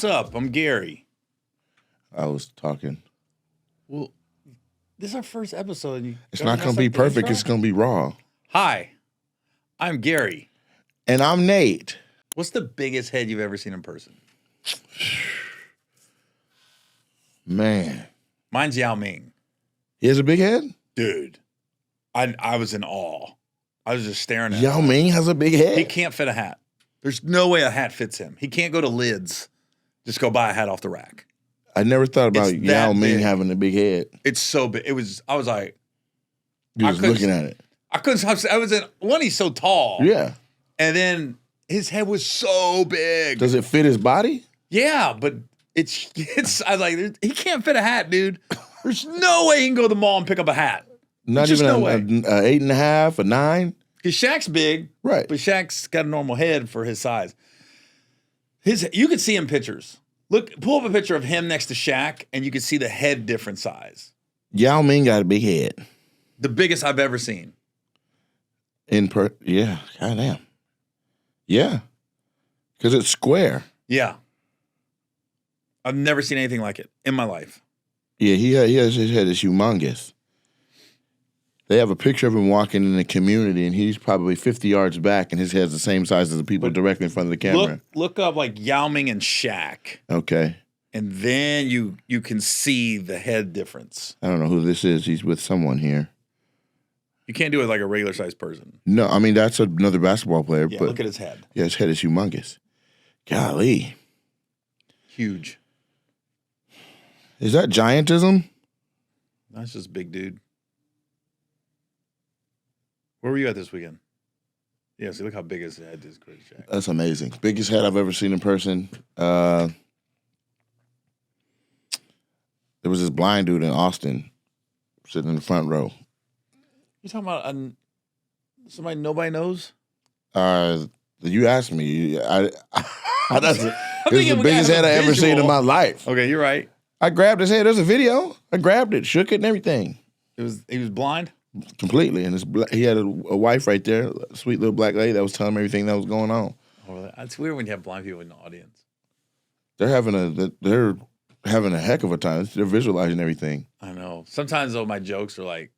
what's up? I'm Gary. I was talking. Well, this is our first episode. It's not going to be perfect. It's going to be raw. Hi, I'm Gary. And I'm Nate. What's the biggest head you've ever seen in person? Man. Mine's Yao Ming. He has a big head? Dude, I was in awe. I was just staring at Yao him. Ming has a big head? He can't fit a hat. There's no way a hat fits him. He can't go to Lids. Just go buy a hat off the rack. I never thought about Yao Ming having a big head. It's so big. I was like. You was looking at it. I couldn't stop. I was in, one, he's so tall. Yeah. And then his head was so big. Does it fit his body? Yeah, but it's I was like, he can't fit a hat, dude. There's no way he can go to the mall and pick up a hat. Not even an 8.5, a 9? Because Shaq's big. Right. But Shaq's got a normal head for his size. You could see in pictures. Pull up a picture of him next to Shaq, and you can see the head different size. Yao Ming got a big head. The biggest I've ever seen. Yeah, goddamn. Yeah. Because it's square. Yeah. I've never seen anything like it in my life. Yeah, he has his head is humongous. They have a picture of him walking in the community, and he's probably 50 yards back, and his head's the same size as the people directly in front of the camera. Look up like Yao Ming and Shaq. Okay. And then you can see the head difference. I don't know who this is. He's with someone here. You can't do it like a regular sized person. No, I mean, that's another basketball player. Yeah, but look at his head. Yeah, his head is humongous. Golly. Huge. Is that giantism? That's just big dude. Where were you at this weekend? Yeah, see, look how big his head is. That's amazing. Biggest head I've ever seen in person. There was this blind dude in Austin sitting in the front row. You talking about somebody nobody knows? You asked me. That's the biggest head I ever seen in my life. Okay, you're right. I grabbed his head. There's a video. I grabbed it, shook it, and everything. He was blind? Completely. And he had a wife right there, a sweet little black lady that was telling him everything that was going on. Oh, it's weird when you have blind people in the audience. They're having a heck of a time. They're visualizing everything. I know. Sometimes, though, my jokes are like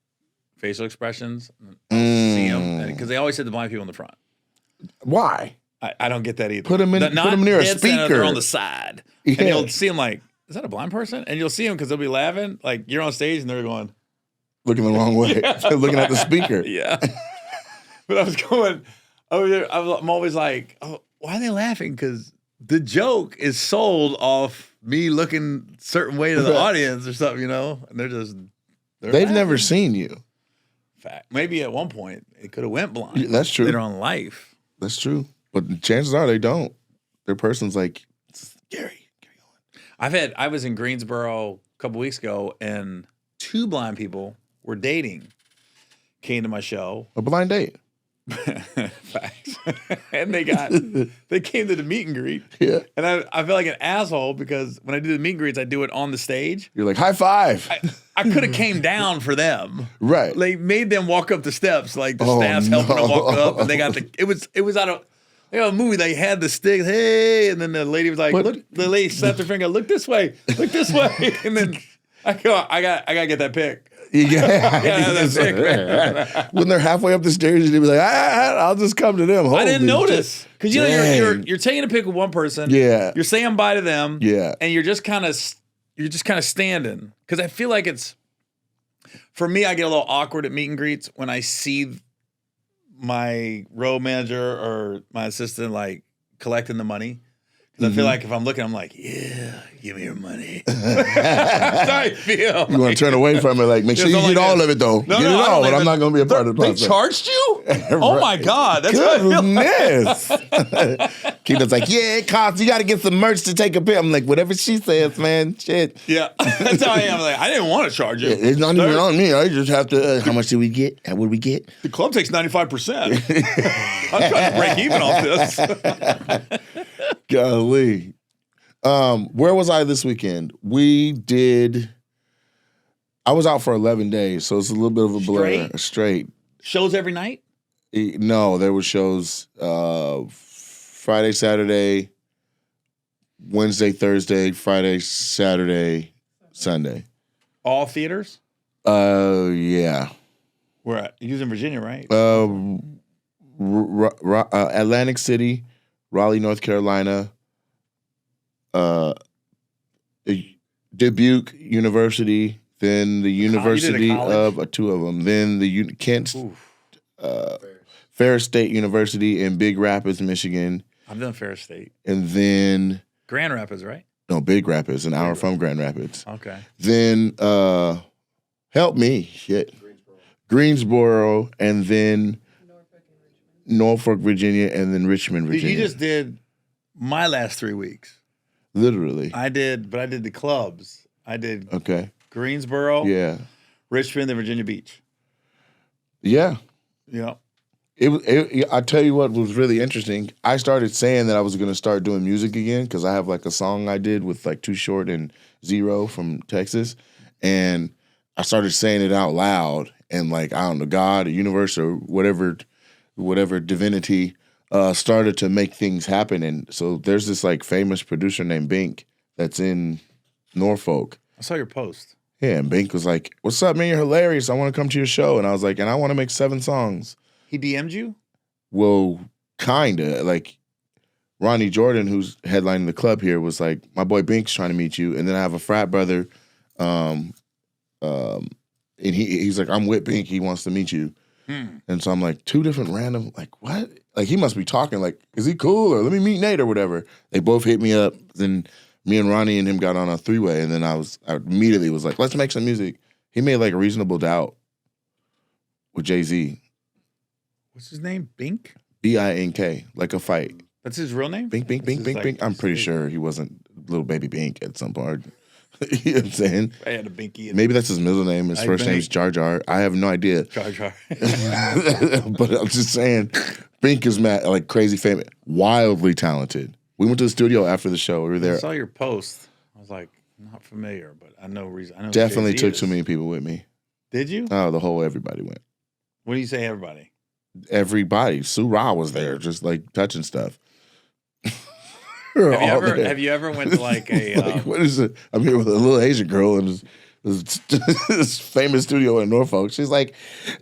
facial expressions. I'll see them. Because they always said the blind people in the front. Why? I don't get that either. Put them near a speaker. They're on the side. Yeah. And you'll see them like, is that a blind person? And you'll see them because they'll be laughing. Like, you're on stage and they're going. Looking the wrong way. Yeah. They're looking at the speaker. Yeah. But I was going over there. I'm always like, oh, why are they laughing? Because the joke is sold off me looking a certain way to the audience or something, you know? And they've laughing. Never seen you. Fact. Maybe at one point it could have went blind. Yeah, that's true. Later on in life. That's true. But chances are they don't. Their person's like, Gary Owen. I was in Greensboro a couple weeks ago, and 2 blind people were dating. Came to my show. A blind date. Facts. And they came to the meet and greet. Yeah. And I feel like an asshole because when I do the meet and greets, I do it on the stage. You're like, high five. I could have came down for them. Right. They made them walk up the steps, like the staff's helping them walk up, and they got it was out of a movie. They had the stick, hey, and then the lady was like, look, the lady slapped her finger, look this way, and then I gotta get that pic. Yeah, that's it. When they're halfway up the stairs, they'd be like, I'll just come to them. I didn't notice. Because you're taking a pic with one person. Yeah. You're saying bye to them. Yeah. And you're just kind of standing. Because I feel like for me, I get a little awkward at meet and greets when I see my road manager or my assistant like collecting the money. Because I feel like if I'm looking, I'm like, yeah, give me your money. That's how I feel. You want to turn away from it, like, make sure you get all of it, though. Get it all, but I'm not going to be a part of the process. They charged you? Oh, my God. That's goodness. Keita's like, yeah, it costs. You got to get some merch to take a pic. I'm like, whatever she says, man. Shit. Yeah. That's how I am. Like, I didn't want to charge you. It's not even on me. I just have to, how much did we get? What did we get? The club takes 95%. I'm trying to break even off this. Golly. Where was I this weekend? I was out for 11 days, so it's a little bit of a blur. Straight. Shows every night? No, there were shows Friday, Saturday, Wednesday, Thursday, Friday, Saturday, Sunday. All theaters? Yeah. Where at? You're in Virginia, right? Atlantic City, Raleigh, North Carolina, Dubuque University, then the University of two of them, then the Kent Ferris State University in Big Rapids, Michigan. I've done Ferris State. And then Grand Rapids, right? No, Big Rapids, an hour from Grand Rapids. Okay. Then help me, shit. Greensboro, and then Norfolk, Virginia, and then Richmond, Virginia. You just did my last 3 weeks. Literally. I did the clubs. I did Greensboro, Richmond, and Virginia Beach. Yeah. Yeah. I tell you what was really interesting. I started saying that I was going to start doing music again because I have like a song I did with like Too Short and Zero from Texas, and I started saying it out loud, and like I don't know, God or universe or whatever divinity started to make things happen. And so there's this like famous producer named Bink that's in Norfolk. I saw your post. Yeah, and Bink was like, "What's up, man? You're hilarious. I want to come to your show." And I was like, "And I want to make 7 songs." He DM'd you? Well, kinda. Like Ronnie Jordan, who's headlining the club here, was like, "My boy Bink's trying to meet you." And then I have a frat brother, and he's like, "I'm with Bink. He wants to meet you." And so I'm like, 2 different random, like, what? Like, he must be talking, like, is he cool? Or let me meet Nate or whatever. They both hit me up. Then me and Ronnie and him got on a 3-way. And then I immediately was like, let's make some music. He made, like, a Reasonable Doubt with Jay-Z. What's his name? Bink? B-I-N-K, like a fight. That's his real name? Bink, Bink. I'm pretty sure he wasn't little baby Bink at some part. You know what I'm saying? I had a Binky. Maybe that's his middle name. His first name's Jar Jar. I have no idea. Jar Jar. But I'm just saying, Bink is like crazy famous, wildly talented. We went to the studio after the show. We were there. I saw your post. I was like, not familiar, but I know reason. I know Definitely took too many people with me. Did you? Oh, the whole everybody went. What do you say, everybody? Everybody. Sue Ra was there, just like touching stuff. Have you ever went to like a like, what is it? I'm here with a little Asian girl in this famous studio in Norfolk. She's like,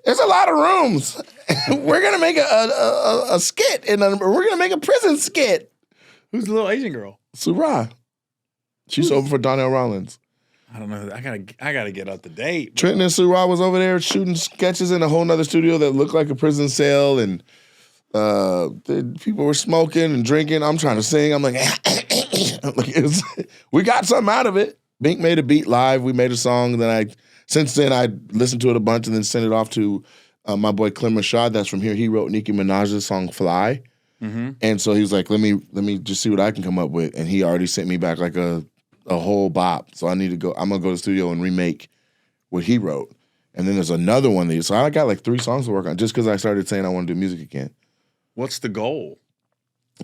"There's a lot of rooms. We're gonna make a skit, and we're gonna make a prison skit." Who's the little Asian girl? Surah. She's over for Donnell Rollins. I don't know. I gotta get up to date. Trenton and Surah was over there shooting sketches in a whole nother studio that looked like a prison cell, and people were smoking and drinking. I'm trying to sing. I'm like, we got something out of it. Bink made a beat live. We made a song. Since then, I listened to it a bunch and then sent it off to my boy Clem Rashad. That's from here. He wrote Nicki Minaj's song "Fly," and so he was like, "Let me just see what I can come up with." And he already sent me back like a whole bop. So I need to go. I'm gonna go to the studio and remake what he wrote. And then there's another one. So I got like 3 songs to work on just because I started saying I want to do music again. What's the goal?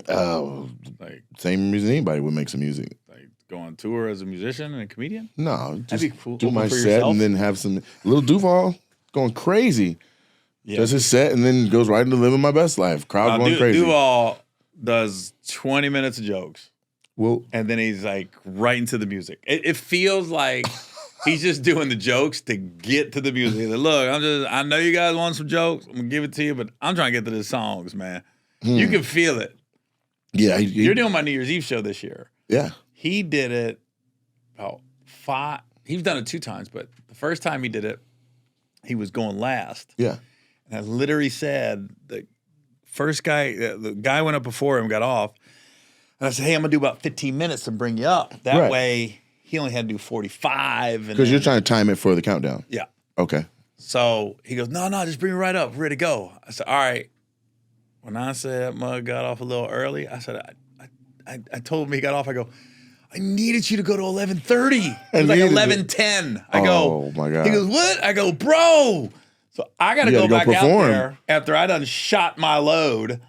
Like same reason anybody would make some music. Like go on tour as a musician and a comedian? No, just That'd be cool. do my set and then have some. Lil Duval going crazy. Yeah. Does his set and then goes right into living my best life. Crowd going crazy. Duval does 20 minutes of jokes. Well, and then he's like right into the music. It feels like he's just doing the jokes to get to the music. He's like, look, I know you guys want some jokes. I'm gonna give it to you, but I'm trying to get to the songs, man. You can feel it. Yeah, you're doing my New Year's Eve show this year. Yeah, he did it about 5. He's done it 2 times, but the first time he did it, he was going last. Yeah, and I literally said the first guy, the guy went up before him, got off, and I said, "Hey, I'm gonna do about 15 minutes to bring you up. That way, he only had to do 45." Because you're trying to time it for the countdown. Yeah. Okay. So he goes, no, just bring me right up. We're ready to go. I said, all right. When I said Mug got off a little early, I said, I told him he got off. I go, I needed you to go to 11:30. It was like 11:10. I go, oh my God. He goes, what? I go, bro. So I got to go back out there after I done shot my load.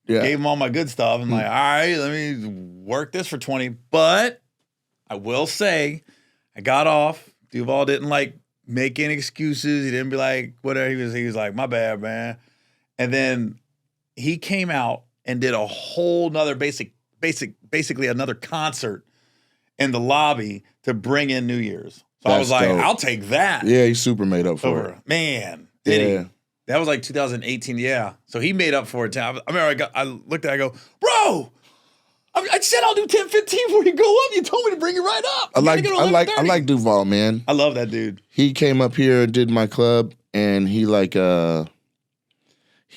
Yeah. Gave him all my good stuff. I'm like, all right, let me work this for 20. But I will say, I got off. Duval didn't like make any excuses. He didn't be like, whatever. He was like, my bad, man. And then he came out and did a whole nother basic basically another concert in the lobby to bring in New Year's. So I That's was like, dope. I'll take that. Yeah, he super made up for it. Man, did Yeah. he? That was like 2018, yeah. So he made up for it. I remember I looked at it, I go, bro, I said I'll do 10-15 before you go up. You told me to bring it right up. I like Duval, man. I love that dude. He came up here and did my club, and he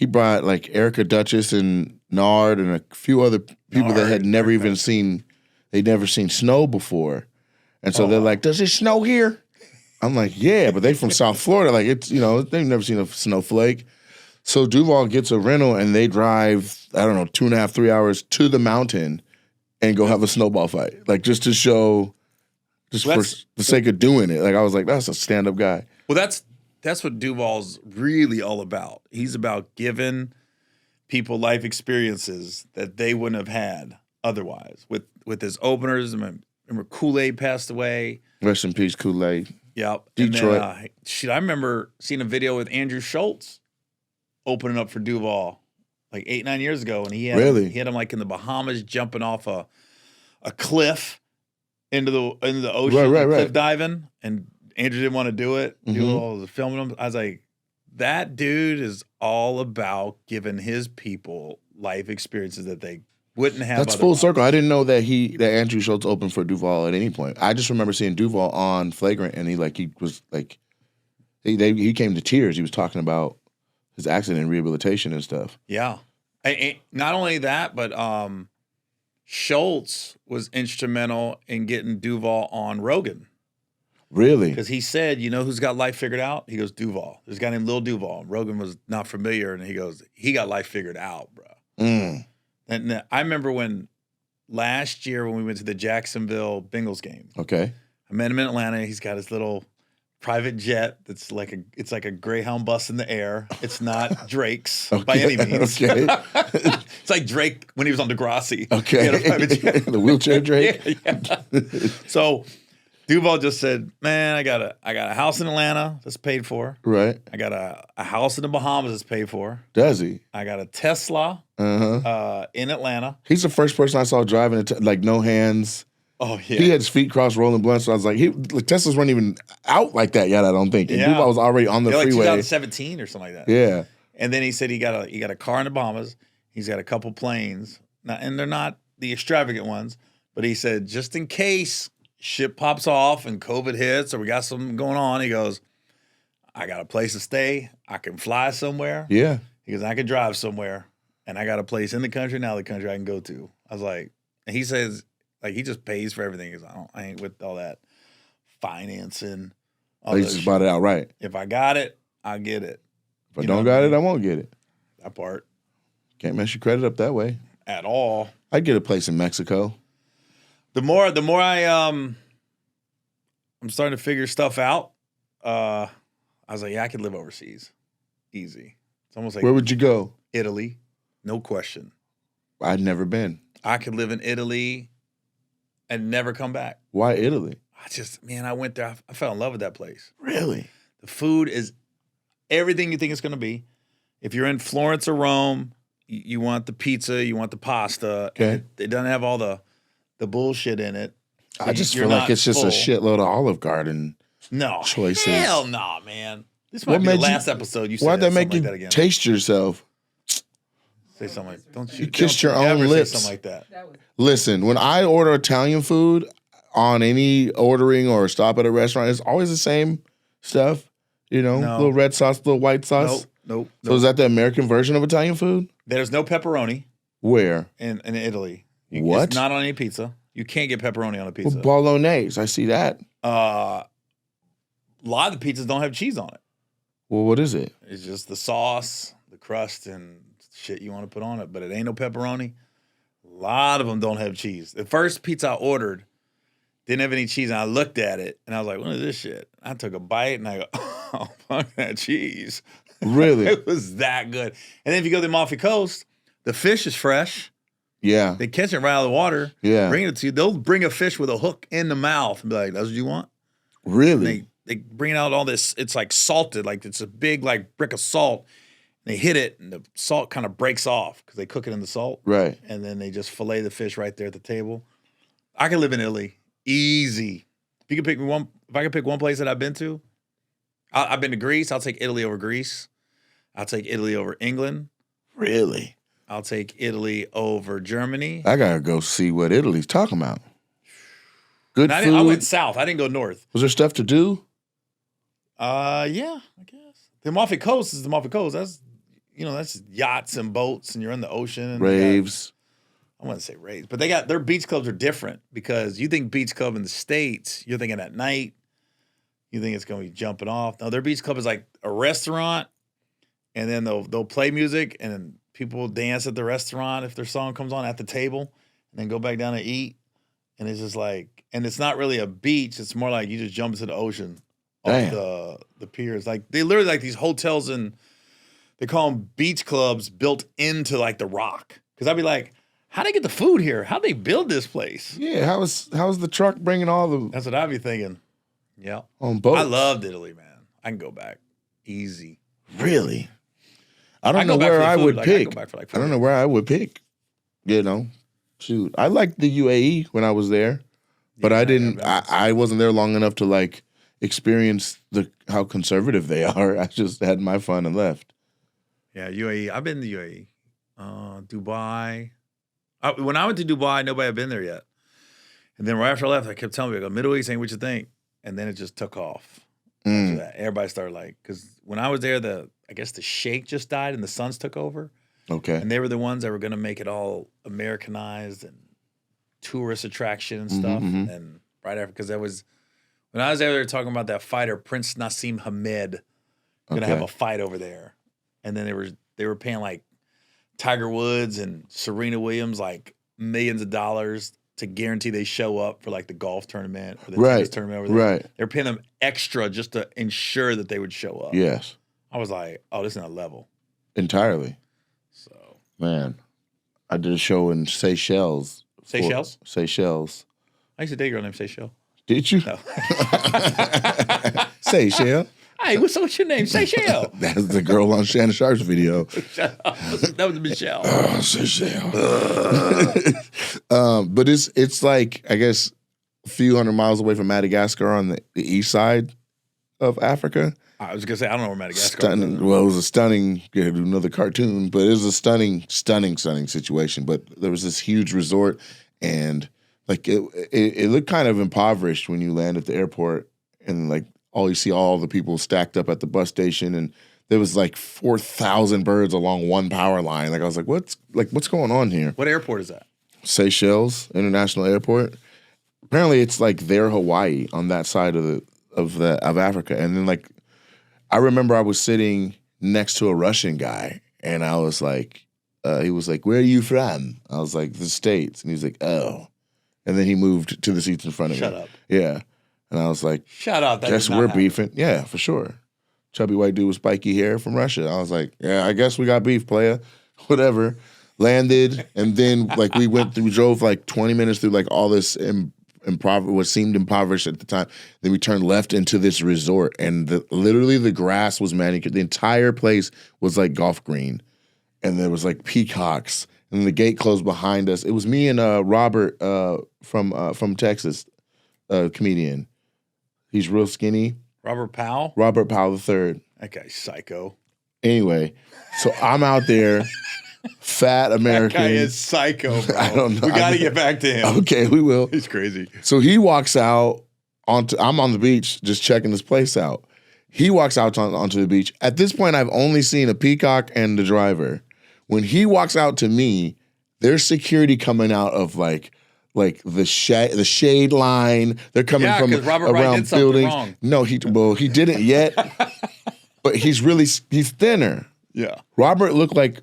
brought like Erica Duchess and Nard and a few other people that had never even seen, they'd never seen snow before. And so they're like, does it snow here? I'm like, yeah, but they from South Florida. Like, it's, they've never seen a snowflake. So Duval gets a rental and they drive, I don't know, 2.5, 3 hours to the mountain and go have a snowball fight. Like, just to show, for the sake of doing it. Like, I was like, that's a stand-up guy. Well, that's what Duval's really all about. He's about giving people life experiences that they wouldn't have had otherwise. With his openers, I remember Kool-Aid passed away. Rest in peace, Kool-Aid. Yep. Detroit. And then, I remember seeing a video with Andrew Schultz opening up for Duval like 8-9 years ago, and he had him like in the Bahamas jumping off a cliff into the ocean, cliff diving, and Andrew didn't want to do it. Duval was filming him. I was like, that dude is all about giving his people life experiences that they wouldn't have. That's full circle. I didn't know that Andrew Schultz opened for Duval at any point. I just remember seeing Duval on Flagrant, and he came to tears. He was talking about his accident and rehabilitation and stuff. Yeah. And not only that, but Schultz was instrumental in getting Duval on Rogan. Really? Because he said, who's got life figured out? He goes, Duval. There's a guy named Lil Duval. Rogan was not familiar, and he goes, he got life figured out, bro. And I remember when last year when we went to the Jacksonville Bengals game. Okay. I met him in Atlanta. He's got his little private jet that's like a Greyhound bus in the air. It's not Drake's by any means. Okay. It's like Drake when he was on Degrassi. Okay. He had a private jet. The wheelchair Drake. Yeah. So Duval just said, man, I got a house in Atlanta that's paid for. Right. I got a house in the Bahamas that's paid for. Does he? I got a Tesla in Atlanta. He's the first person I saw driving like no hands. Oh, yeah. He had his feet crossed rolling blunts. So I was like, Teslas weren't even out like that yet, I don't think. And Duval was already on the freeway. Like 2017 or something like that. Yeah. And then he said he got a car in the Bahamas. He's got a couple planes. Now, and they're not the extravagant ones, but he said just in case shit pops off and COVID hits or we got something going on, he goes, I got a place to stay. I can fly somewhere. Yeah. He goes, I can drive somewhere. And I got a place in the country and out of the country I can go to. I was like, and he says, like, he just pays for everything. He goes, I ain't with all that financing. He just bought it outright. If I got it, I'll get it. If I don't got it, I won't get it. That part. Can't mess your credit up that way. At all. I'd get a place in Mexico. The more I'm starting to figure stuff out. I was like, yeah, I could live overseas. Easy. It's almost like, where would you go? Italy. No question. I'd never been. I could live in Italy and never come back. Why Italy? I went there. I fell in love with that place. Really? The food is everything you think it's going to be. If you're in Florence or Rome, you want the pizza, you want the pasta. Okay. It doesn't have all the bullshit in it. So I just feel like it's just a shitload of Olive Garden choices. Hell no, man. This might be the last episode you said. Why'd that make you like that again. taste yourself? Say something like, don't you kissed your own lips. Say something like that. Listen, when I order Italian food on any ordering or stop at a restaurant, it's always the same stuff. Little red sauce, little white sauce. Nope. So is that the American version of Italian food? There's no pepperoni. Where? In Italy. What? It's not on any pizza. You can't get pepperoni on a pizza. Well, bolognese, I see that. A lot of the pizzas don't have cheese on it. Well, what is it? It's just the sauce, the crust, and shit you want to put on it. But it ain't no pepperoni. A lot of them don't have cheese. The first pizza I ordered didn't have any cheese, and I looked at it, and I was like, what is this shit? I took a bite, and I go, oh, fuck that cheese. Really? It was that good. And then if you go to the Amalfi Coast, the fish is fresh. Yeah. They catch it right out of the water. Yeah. Bring it to you. They'll bring a fish with a hook in the mouth and be like, that's what you want? Really? They bring out all this. It's like salted. Like it's a big like brick of salt. They hit it, and the salt kind of breaks off because they cook it in the salt. Right. And then they just fillet the fish right there at the table. I can live in Italy. Easy. If I could pick one place that I've been to, I've been to Greece. I'll take Italy over Greece. I'll take Italy over England. Really? I'll take Italy over Germany. I gotta go see what Italy's talking about. Good food. I went south. I didn't go north. Was there stuff to do? Yeah, I guess. The Amalfi Coast is the Amalfi Coast. That's yachts and boats, and you're in the ocean. And Raves. I wouldn't say raves, but their beach clubs are different because you think beach club in the States, you're thinking at night, you think it's going to be jumping off. No, their beach club is like a restaurant, and then they'll play music, and then people will dance at the restaurant if their song comes on at the table, and then go back down to eat. And it's just like, and it's not really a beach. It's more like you just jump into the ocean off the piers. Like they literally like these hotels they call them beach clubs built into like the rock. Because I'd be like, how'd they get the food here? How'd they build this place? Yeah, how's the truck bringing all the... That's what I'd be thinking. Yeah. On boats. I loved Italy, man. I can go back. Easy. Really? I don't know where I would pick. I don't know where I would pick. Shoot. I liked the UAE when I was there, but I didn't... I wasn't there long enough to like experience how conservative they are. I just had my fun and left. Yeah, UAE. I've been to UAE. Dubai. When I went to Dubai, nobody had been there yet. And then right after I left, I kept telling people, Middle East ain't what you think. And then it just took off. After that. Everybody started like, because when I was there, I guess the sheikh just died and the sons took over. Okay. And they were the ones that were going to make it all Americanized and tourist attraction and stuff. Mm-hmm. And right after, because when I was there, they were talking about that fighter, Prince Nassim Hamed, going to have a fight over there. And then they were paying like Tiger Woods and Serena Williams like millions of dollars to guarantee they show up for like the golf tournament or the tennis tournament over there. Right. They're paying them extra just to ensure that they would show up. Yes. I was like, oh, this is not level. Entirely. So, man, I did a show in Seychelles. Seychelles? Seychelles. I used to date a girl named Seychelles. Did you? No. Seychelles. Hey, what's your name? Seychelles. That's the girl on Shannon Sharp's video. That was Michelle. Oh, Seychelles. But it's like, I guess, a few hundred miles away from Madagascar on the east side of Africa. I was going to say, I don't know where Madagascar is. Stunning. Well, it was a stunning, another cartoon, but it was a stunning situation. But there was this huge resort, and like it looked kind of impoverished when you land at the airport, and like you see all the people stacked up at the bus station, and there was like 4,000 birds along one power line. Like I was like, what's going on here? What airport is that? Seychelles International Airport. Apparently, it's like their Hawaii on that side of Africa, and then like. I remember I was sitting next to a Russian guy, and I was like, he was like, "Where are you from?" I was like, "The States." And he's like, "Oh." And then he moved to the seats in front of me. Shut up. Yeah. And I was like, shut up. That guess we're beefing. Yeah, for sure. Chubby white dude with spiky hair from Russia. I was like, yeah, I guess we got beef, playa. Whatever. Landed, and then like we drove like 20 minutes through like all this what seemed impoverished at the time. Then we turned left into this resort, and literally the grass was manicured. The entire place was like golf green, and there was like peacocks, and the gate closed behind us. It was me and Robert from Texas, comedian. He's real skinny. Robert Powell? Robert Powell III. That guy's psycho. Anyway, so I'm out there. Fat American. That guy is psycho, bro. I don't know. We got to get back to him. Okay, we will. He's crazy. So he walks out I'm on the beach just checking this place out. He walks out onto the beach. At this point, I've only seen a peacock and the driver. When he walks out to me, there's security coming out of like the shade line. They're coming from Robert Wright around did something buildings. wrong. No, he didn't yet. But he's thinner. Yeah. Robert looked like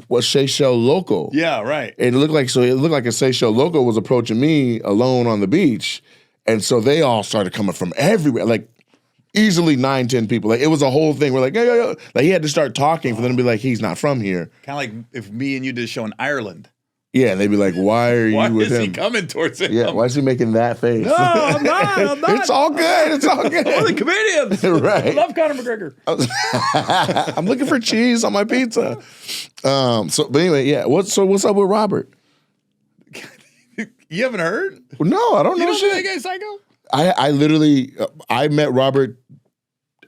a Seychelles local. Yeah, right. It looked like a Seychelles local was approaching me alone on the beach. And so they all started coming from everywhere, like easily 9-10 people. Like it was a whole thing. We're like, yo. Like he had to start talking for them to be like, he's not from here. Kind of like if me and you did a show in Ireland. Yeah, and they'd be like, "Why are you Why with is him? he coming towards him? Yeah, why is he making that face? No, I'm not. It's all good. It's all good. We're the comedians. Right. I love Conor McGregor. I'm looking for cheese on my pizza. But anyway, yeah. What's up with Robert? You haven't heard? No, I don't know You don't think shit. that guy's psycho? I literally, I met Robert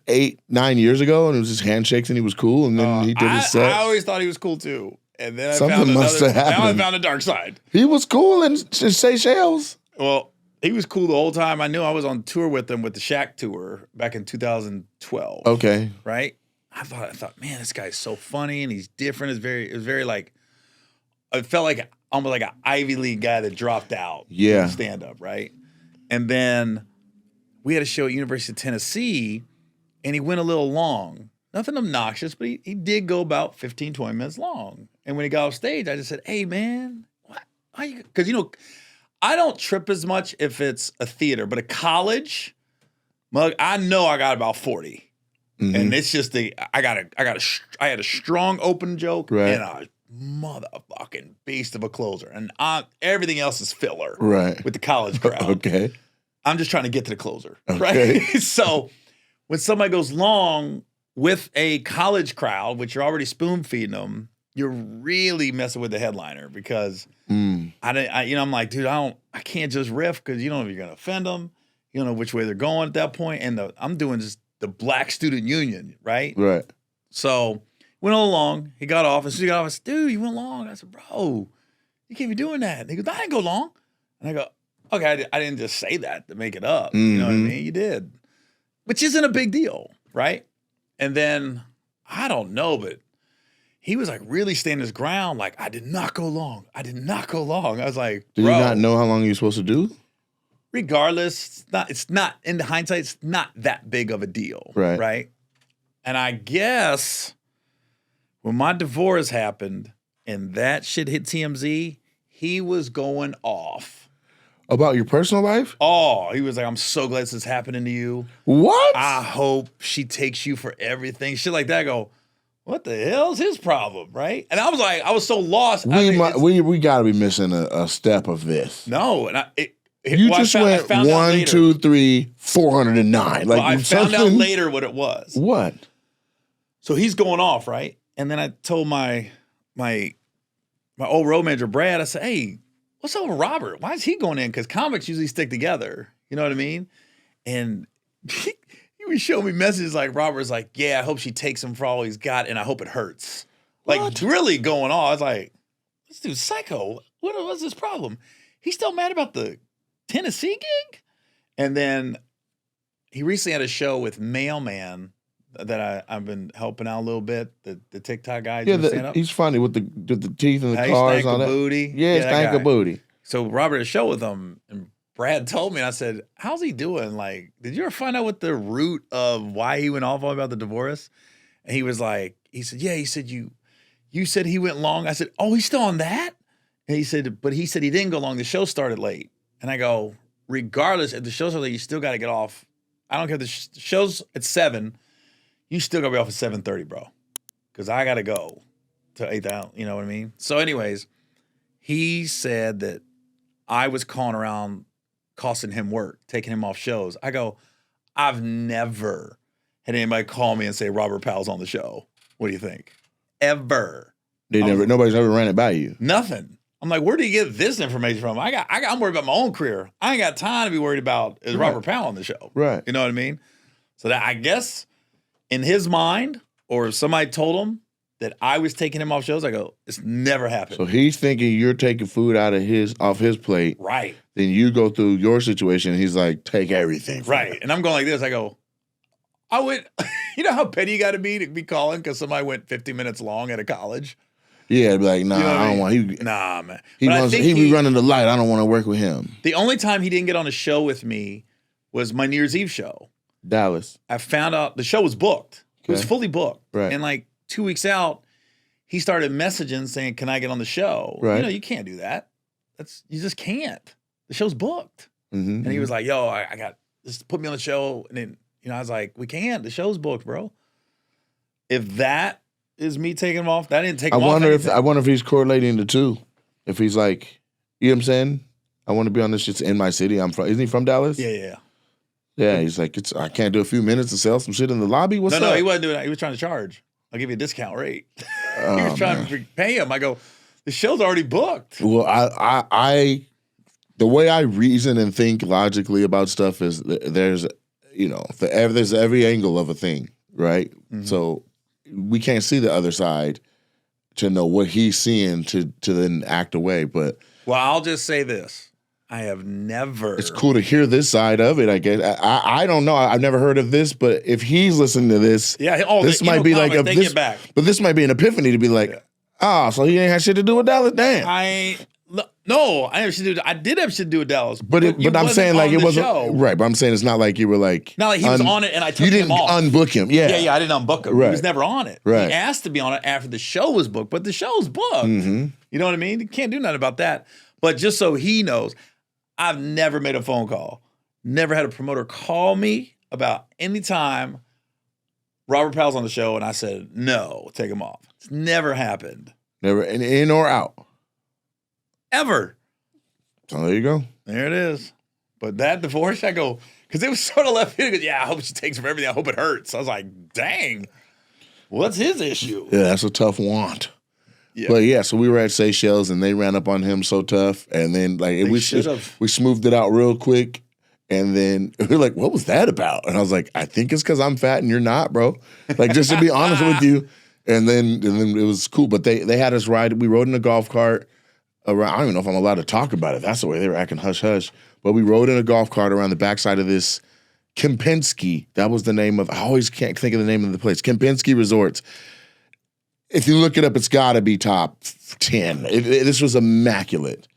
8-9 years ago, and it was just handshakes, and he was cool, and then he did his set. I always thought he was cool too. And then Something must have happened. Now I found the dark side. He was cool in Seychelles. Well, he was cool the whole time. I knew I was on tour with him with the Shack tour back in 2012. Okay. Right? I thought, man, this guy's so funny and he's different. It was very like, it felt like almost like an Ivy League guy that dropped out. Yeah. Stand up, right? And then we had a show at University of Tennessee and he went a little long. Nothing obnoxious, but he did go about 15, 20 minutes long. And when he got off stage, I just said, hey, man, what? Because, I don't trip as much if it's a theater, but a college, I know I got about 40. Mm-hmm. And it's just I had a strong open joke and a motherfucking beast of a closer. And everything else is filler with the college crowd. Okay. I'm just trying to get to the closer, okay. Right? So when somebody goes long with a college crowd, which you're already spoon feeding them, you're really messing with the headliner because I'm like, dude, I can't just riff because you don't know if you're gonna offend them, you don't know which way they're going at that point, and I'm doing just the Black Student Union, right? Right. So went all along. He got off, and so he got off. I said, dude, you went long. I said, bro, you can't be doing that. And he goes, I didn't go long. And I go, okay, I didn't just say that to make it up. Mm-hmm. You know what I mean? You did, which isn't a big deal, right? And then I don't know, but he was like really standing his ground. Like, I did not go long. I did not go long. I was like, do you not know how long you're supposed to do? Regardless, it's not in hindsight, it's not that big of a deal. Right. Right. And I guess when my divorce happened and that shit hit TMZ, he was going off. About your personal life? Oh, he was like, I'm so glad this is happening to you. What? I hope she takes you for everything. Shit like that. I go, what the hell's his problem, right? And I was like, I was so lost. We got to be missing a step of this. No, and I found 1, 2, 3, 409. Like I found out later what it was. What? So he's going off, right? And then I told my old road manager Brad. I said, hey, what's up with Robert? Why is he going in? Because comics usually stick together. You know what I mean? And he would show me messages like Robert's like, yeah, I hope she takes him for all he's got, and I hope it hurts. Like really going on. I was like, this dude's psycho. What's his problem? He's still mad about the Tennessee gig? And then he recently had a show with Mailman that I've been helping out a little bit. The TikTok guy. Yeah, he's funny with the teeth and the cars and all that. Booty. Yeah, stank a booty. So Robert had a show with him, and Brad told me, and I said, how's he doing? Like, did you ever find out what the root of why he went off about the divorce? And he was like, he said, you said he went long. I said, oh, he's still on that? And he said he didn't go long. The show started late. And I go, regardless, if the show started late, you still got to get off. I don't care if the show's at 7, you still got to be off at 7:30, bro. Because I got to go to 8,000, you know what I mean? So anyways, he said that I was calling around costing him work, taking him off shows. I go, I've never had anybody call me and say Robert Powell's on the show. What do you think? Ever. Nobody's ever ran it by you. Nothing. I'm like, where do you get this information from? I'm worried about my own career. I ain't got time to be worried about is Robert Powell on the show. Right. You know what I mean? So that I guess in his mind, or if somebody told him that I was taking him off shows, I go, it's never happened. So he's thinking you're taking food off his plate. Right. Then you go through your situation and he's like, take everything. Right. And I'm going like this. I go, I went, you know how petty you got to be calling because somebody went 50 minutes long at a college? Yeah, it'd be like, nah, I don't want. Nah, man. He be running the light. I don't want to work with him. The only time he didn't get on a show with me was my New Year's Eve show. Dallas. I found out the show was booked. Okay. It was fully booked. Right. And like 2 weeks out, he started messaging saying, can I get on the show? Right. You know, you can't do that. You just can't. The show's booked. Mm-hmm. And he was like, yo, I got, just put me on the show. And then, I was like, we can't. The show's booked, bro. If that is me taking him off, that didn't take him off. I wonder if he's correlating the two. If he's like, you know what I'm saying? I want to be on this shit's in my city. Isn't he from Dallas? Yeah. Yeah, he's like, I can't do a few minutes to sell some shit in the lobby. What's up? No, he wasn't doing that. He was trying to charge. I'll give you a discount rate. He was trying to pay him. I go, the show's already booked. Well, I the way I reason and think logically about stuff is there's every angle of a thing, right? Mm-hmm. So we can't see the other side to know what he's seeing to then act away. But I'll just say this. I have never. It's cool to hear this side of it, I guess. I don't know. I've never heard of this, but if he's listening to this, this might be like but this might be an epiphany to be like, so he ain't had shit to do with Dallas. Damn. I did have shit to do with Dallas. But I'm saying like it wasn't right. But I'm saying it's not like you were like not like he was on it and I took him off. You didn't unbook him. Yeah, I didn't unbook him. Right. He was never on it. Right. He asked to be on it after the show was booked, but the show's booked. Mm-hmm. You know what I mean? You can't do nothing about that. But just so he knows, I've never made a phone call. Never had a promoter call me about any time Robert Powell's on the show and I said, no, take him off. It's never happened. Never in or out. Ever. So there you go. There it is. But that divorce, I go, because it was sort of left field. I hope she takes from everything. I hope it hurts. I was like, dang, what's his issue? Yeah, that's a tough want. Yeah. But yeah, so we were at Seychelles and they ran up on him so tough. And then like we smoothed it out real quick. And then we were like, what was that about? And I was like, I think it's because I'm fat and you're not, bro. Like, just to be honest with you. And then it was cool. But they had us ride. We rode in a golf cart around. I don't even know if I'm allowed to talk about it. That's the way they were acting hush-hush. But we rode in a golf cart around the backside of this Kempinski. That was the name of, I always can't think of the name of the place. Kempinski Resorts. If you look it up, it's got to be top 10. This was immaculate.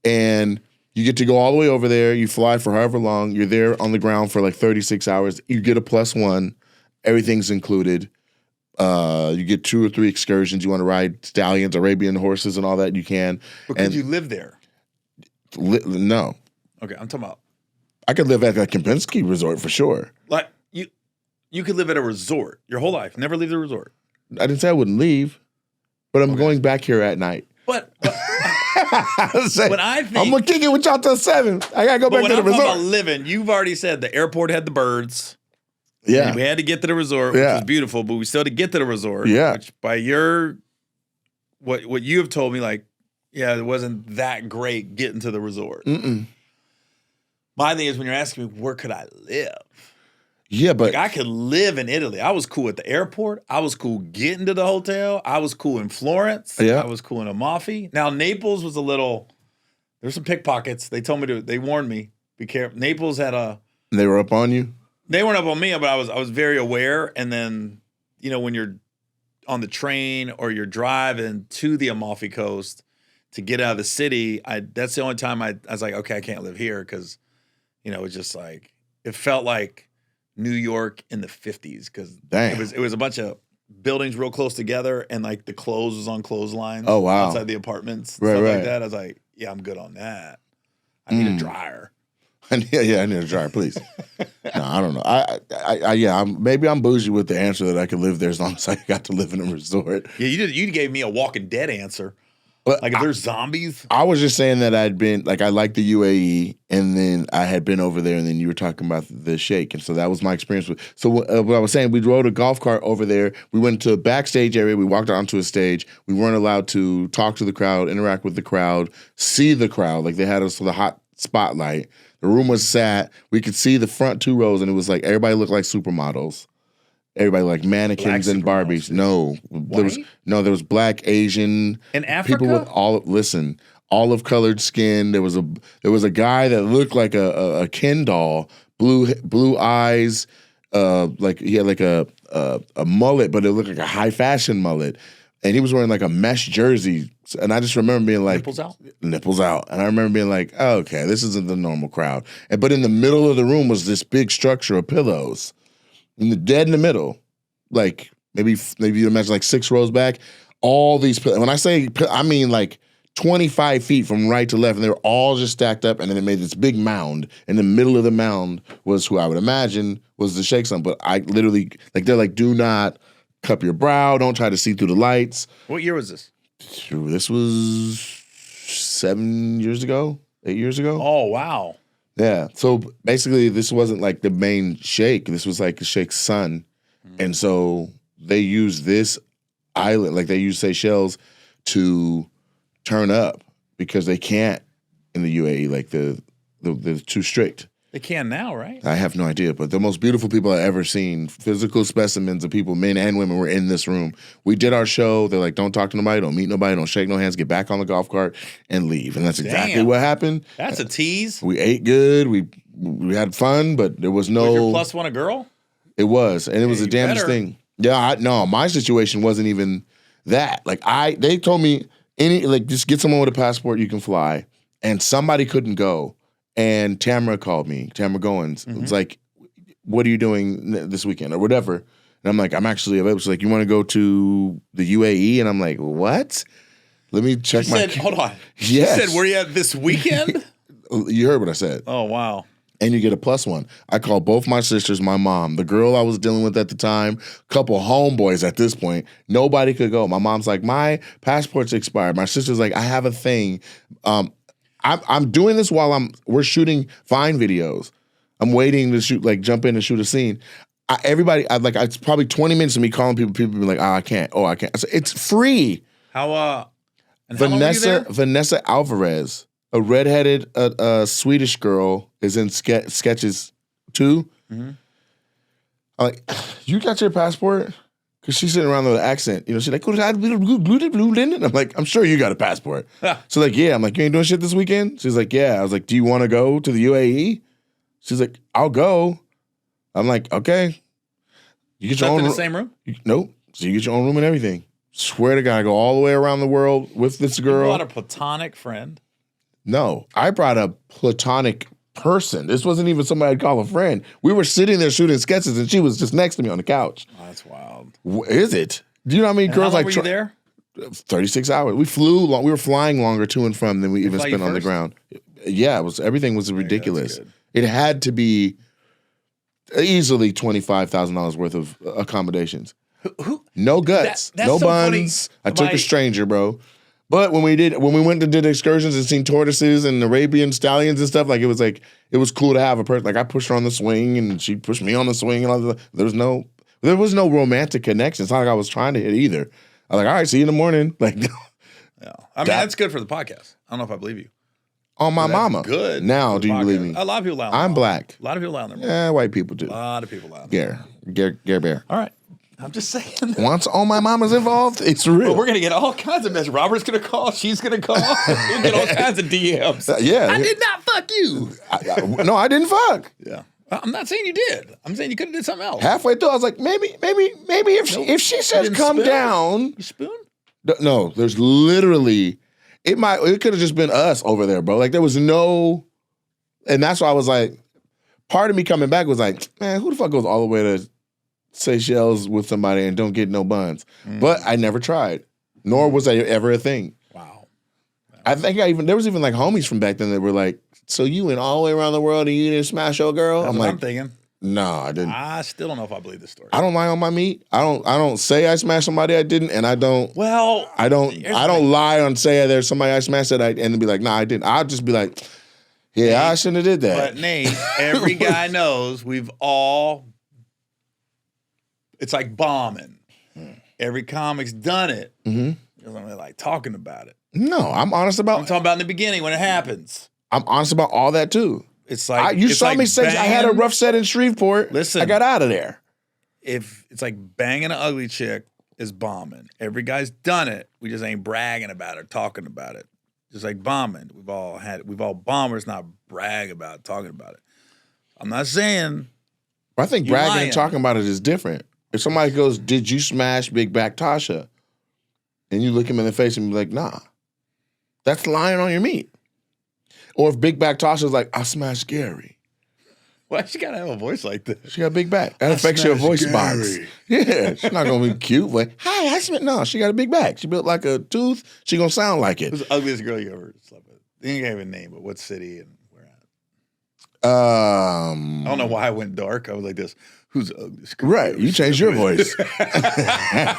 And you get to go all the way over there. You fly for however long. You're there on the ground for like 36 hours. You get a +1. Everything's included. You get 2 or 3 excursions. You want to ride stallions, Arabian horses, and all that, you can. But could you live there? No. Okay, I'm talking about. I could live at a Kempinski resort for sure. Like you could live at a resort your whole life, never leave the resort. I didn't say I wouldn't leave, but I'm going back here at night. But when I think I'm gonna kick it with y'all till 7. I gotta go back to the resort. When I'm talking about living, you've already said the airport had the birds. Yeah, and we had to get to the resort, which was beautiful, but we still had to get to the resort. Yeah, which by what you have told me, like, it wasn't that great getting to the resort. Mm-mm. My thing is when you're asking me where could I live. Yeah, but I could live in Italy. I was cool at the airport. I was cool getting to the hotel. I was cool in Florence. Yeah. I was cool in Amalfi. Now, Naples was there's some pickpockets. They warned me, be careful. Naples had They were up on you? They weren't up on me, but I was very aware. And then, when you're on the train or you're driving to the Amalfi Coast to get out of the city, that's the only time I was like, okay, I can't live here because, it's just like, it felt like New York in the 50s because it was a bunch of buildings real close together and like the clothes was on clotheslines outside the apartments, stuff like that. I was like, yeah, I'm good on that. I need a dryer. Yeah, I need a dryer, please. No, I don't know. Maybe I'm bougie with the answer that I could live there as long as I got to live in a resort. Yeah, you gave me a Walking Dead answer. But like if there's zombies? I was just saying that I'd been, like I like the UAE, and then I had been over there, and then you were talking about the Sheikh, and so that was my experience with. So what I was saying, we rode a golf cart over there. We went to a backstage area. We walked onto a stage. We weren't allowed to talk to the crowd, interact with the crowd, see the crowd. Like they had us with a hot spotlight. The room was sat. We could see the front 2 rows, and it was like everybody looked like supermodels. Everybody like mannequins and Barbies. No, there was black, Asian, in Africa. People with olive colored skin. There was a guy that looked like a Ken doll, blue eyes. Like he had like a mullet, but it looked like a high fashion mullet, and he was wearing like a mesh jersey. And I just remember being like, nipples out. And I remember being like, oh, okay, this isn't the normal crowd. But in the middle of the room was this big structure of pillows. Dead in the middle, like maybe you imagine like 6 rows back, all these pillows. When I say, I mean like 25 feet from right to left, and they were all just stacked up, and then it made this big mound. In the middle of the mound was who I would imagine was the Sheikh son. But I literally, like, they're like, do not cup your brow, don't try to see through the lights. What year was this? This was 8 years ago. Oh, wow. Yeah. So basically, this wasn't like the main sheikh. This was like the sheikh's son. And so they used this island, like they used Seychelles to turn up because they can't in the UAE. Like they're too strict. They can now, right? I have no idea, but the most beautiful people I've ever seen, physical specimens of people, men and women, were in this room. We did our show. They're like, don't talk to nobody, don't meet nobody, don't shake no hands, get back on the golf cart and leave. And that's exactly what happened. That's a tease. We ate good. We had fun, but there was no. Was your plus one a girl? It was, and it was the damnedest thing. Yeah, no, my situation wasn't even that. Like they told me just get someone with a passport, you can fly, and somebody couldn't go. And Tamara called me, Tamara Goins. It was like, what are you doing this weekend or whatever? And I'm like, I'm actually available. She's like, you want to go to the UAE? And I'm like, what? Let me check Hold on. Yes. She said, where you at this weekend? You heard what I said. Oh, wow. And you get a plus one. I called both my sisters, my mom, the girl I was dealing with at the time, couple homeboys at this point. Nobody could go. My mom's like, my passport's expired. My sister's like, I have a thing. I'm doing this while we're shooting Vine videos. I'm waiting to shoot, like jump in and shoot a scene. It's probably 20 minutes of me calling people. People be like, I can't. Oh, I can't. So it's free. How long were you there? Vanessa Alvarez, a redheaded Swedish girl, is in Sketches 2. I'm like, you got your passport? Because she's sitting around with an accent. You know, she's like, I'm like, I'm sure you got a passport. So like, yeah. I'm like, you ain't doing shit this weekend? She's like, yeah. I was like, do you want to go to the UAE? She's like, I'll go. I'm like, okay. You get your own in the same room? Nope. So you get your own room and everything. Swear to God, I go all the way around the world with this girl. You brought a platonic friend? No, I brought a platonic person. This wasn't even somebody I'd call a friend. We were sitting there shooting sketches, and she was just next to me on the couch. Oh, that's wild. Is it? Do you know how many girls how long were you there? 36 hours. We were flying longer to and from than we even spent on the ground. Yeah, everything was ridiculous. It had to be easily $25,000 worth of accommodations. No guts, no so buns. Funny. I took a stranger, bro. But when we went and did excursions and seen tortoises and Arabian stallions and stuff, like it was cool to have a person. Like I pushed her on the swing and she pushed me on the swing and all that. There was no romantic connection. It's not like I was trying to hit either. I was like, all right, see you in the morning. Like, yeah. I mean, that's good for the podcast. I don't know if I believe you. On my mama. Good. Now, do you believe me? A lot of people lie on I'm black. A lot of people lie on their mom. Yeah, white people do. A lot of people lie on their Gare Bear. All right. I'm just saying. Once all my mama's involved, it's real. Well, we're going to get all kinds of messages. Robert's going to call. She's going to call. We'll get all kinds of DMs. Yeah. I did not fuck you. No, I didn't fuck. Yeah. I'm not saying you did. I'm saying you could have did something else. Halfway through, I was like, maybe if she says come spoon? down. You spoon? No, there's literally, it could have just been us over there, bro. Like there was no, and that's why I was like, part of me coming back was like, man, who the fuck goes all the way to Seychelles with somebody and don't get no buns? But I never tried, nor was that ever a thing. Wow. I think there was even like homies from back then that were like, so you went all the way around the world and you didn't smash your girl? That's what I'm thinking. No, I didn't. I still don't know if I believe this story. I don't lie on my meat. I don't say I smashed somebody I didn't, and I don't. Well, I don't lie on say there's somebody I smashed that and then be like, nah, I didn't. I'll just be like, yeah, Nate, I shouldn't have did that. But Nate, every guy knows it's like bombing. Every comic's done it. Because I'm like talking about it. No, I'm honest about. I'm talking about in the beginning when it happens. I'm honest about all that too. It's like you saw me say I had a rough set in Shreveport. Listen, I got out of there. If it's like banging an ugly chick is bombing. Every guy's done it. We just ain't bragging about it, talking about it. Just like bombing. We've all bombed. It's not brag about it, talking about it. I'm not saying. I think bragging and talking about it is different. If somebody goes, "Did you smash Big Back Tasha?" and you look him in the face and be like, "Nah," that's lying on your meat. Or if Big Back Tasha's like, "I smashed Gary." Why she gotta have a voice like this? She got a big back. That affects your voice box. Yeah, she's not gonna be cute. Like, hi, I smashed. No, she got a big back. She built like a tooth. She gonna sound like it. Who's the ugliest girl you ever slept with? You can't even name, but what city and where at? I don't know why I went dark. I was like this. Who's the ugliest girl? Right. You changed your voice. I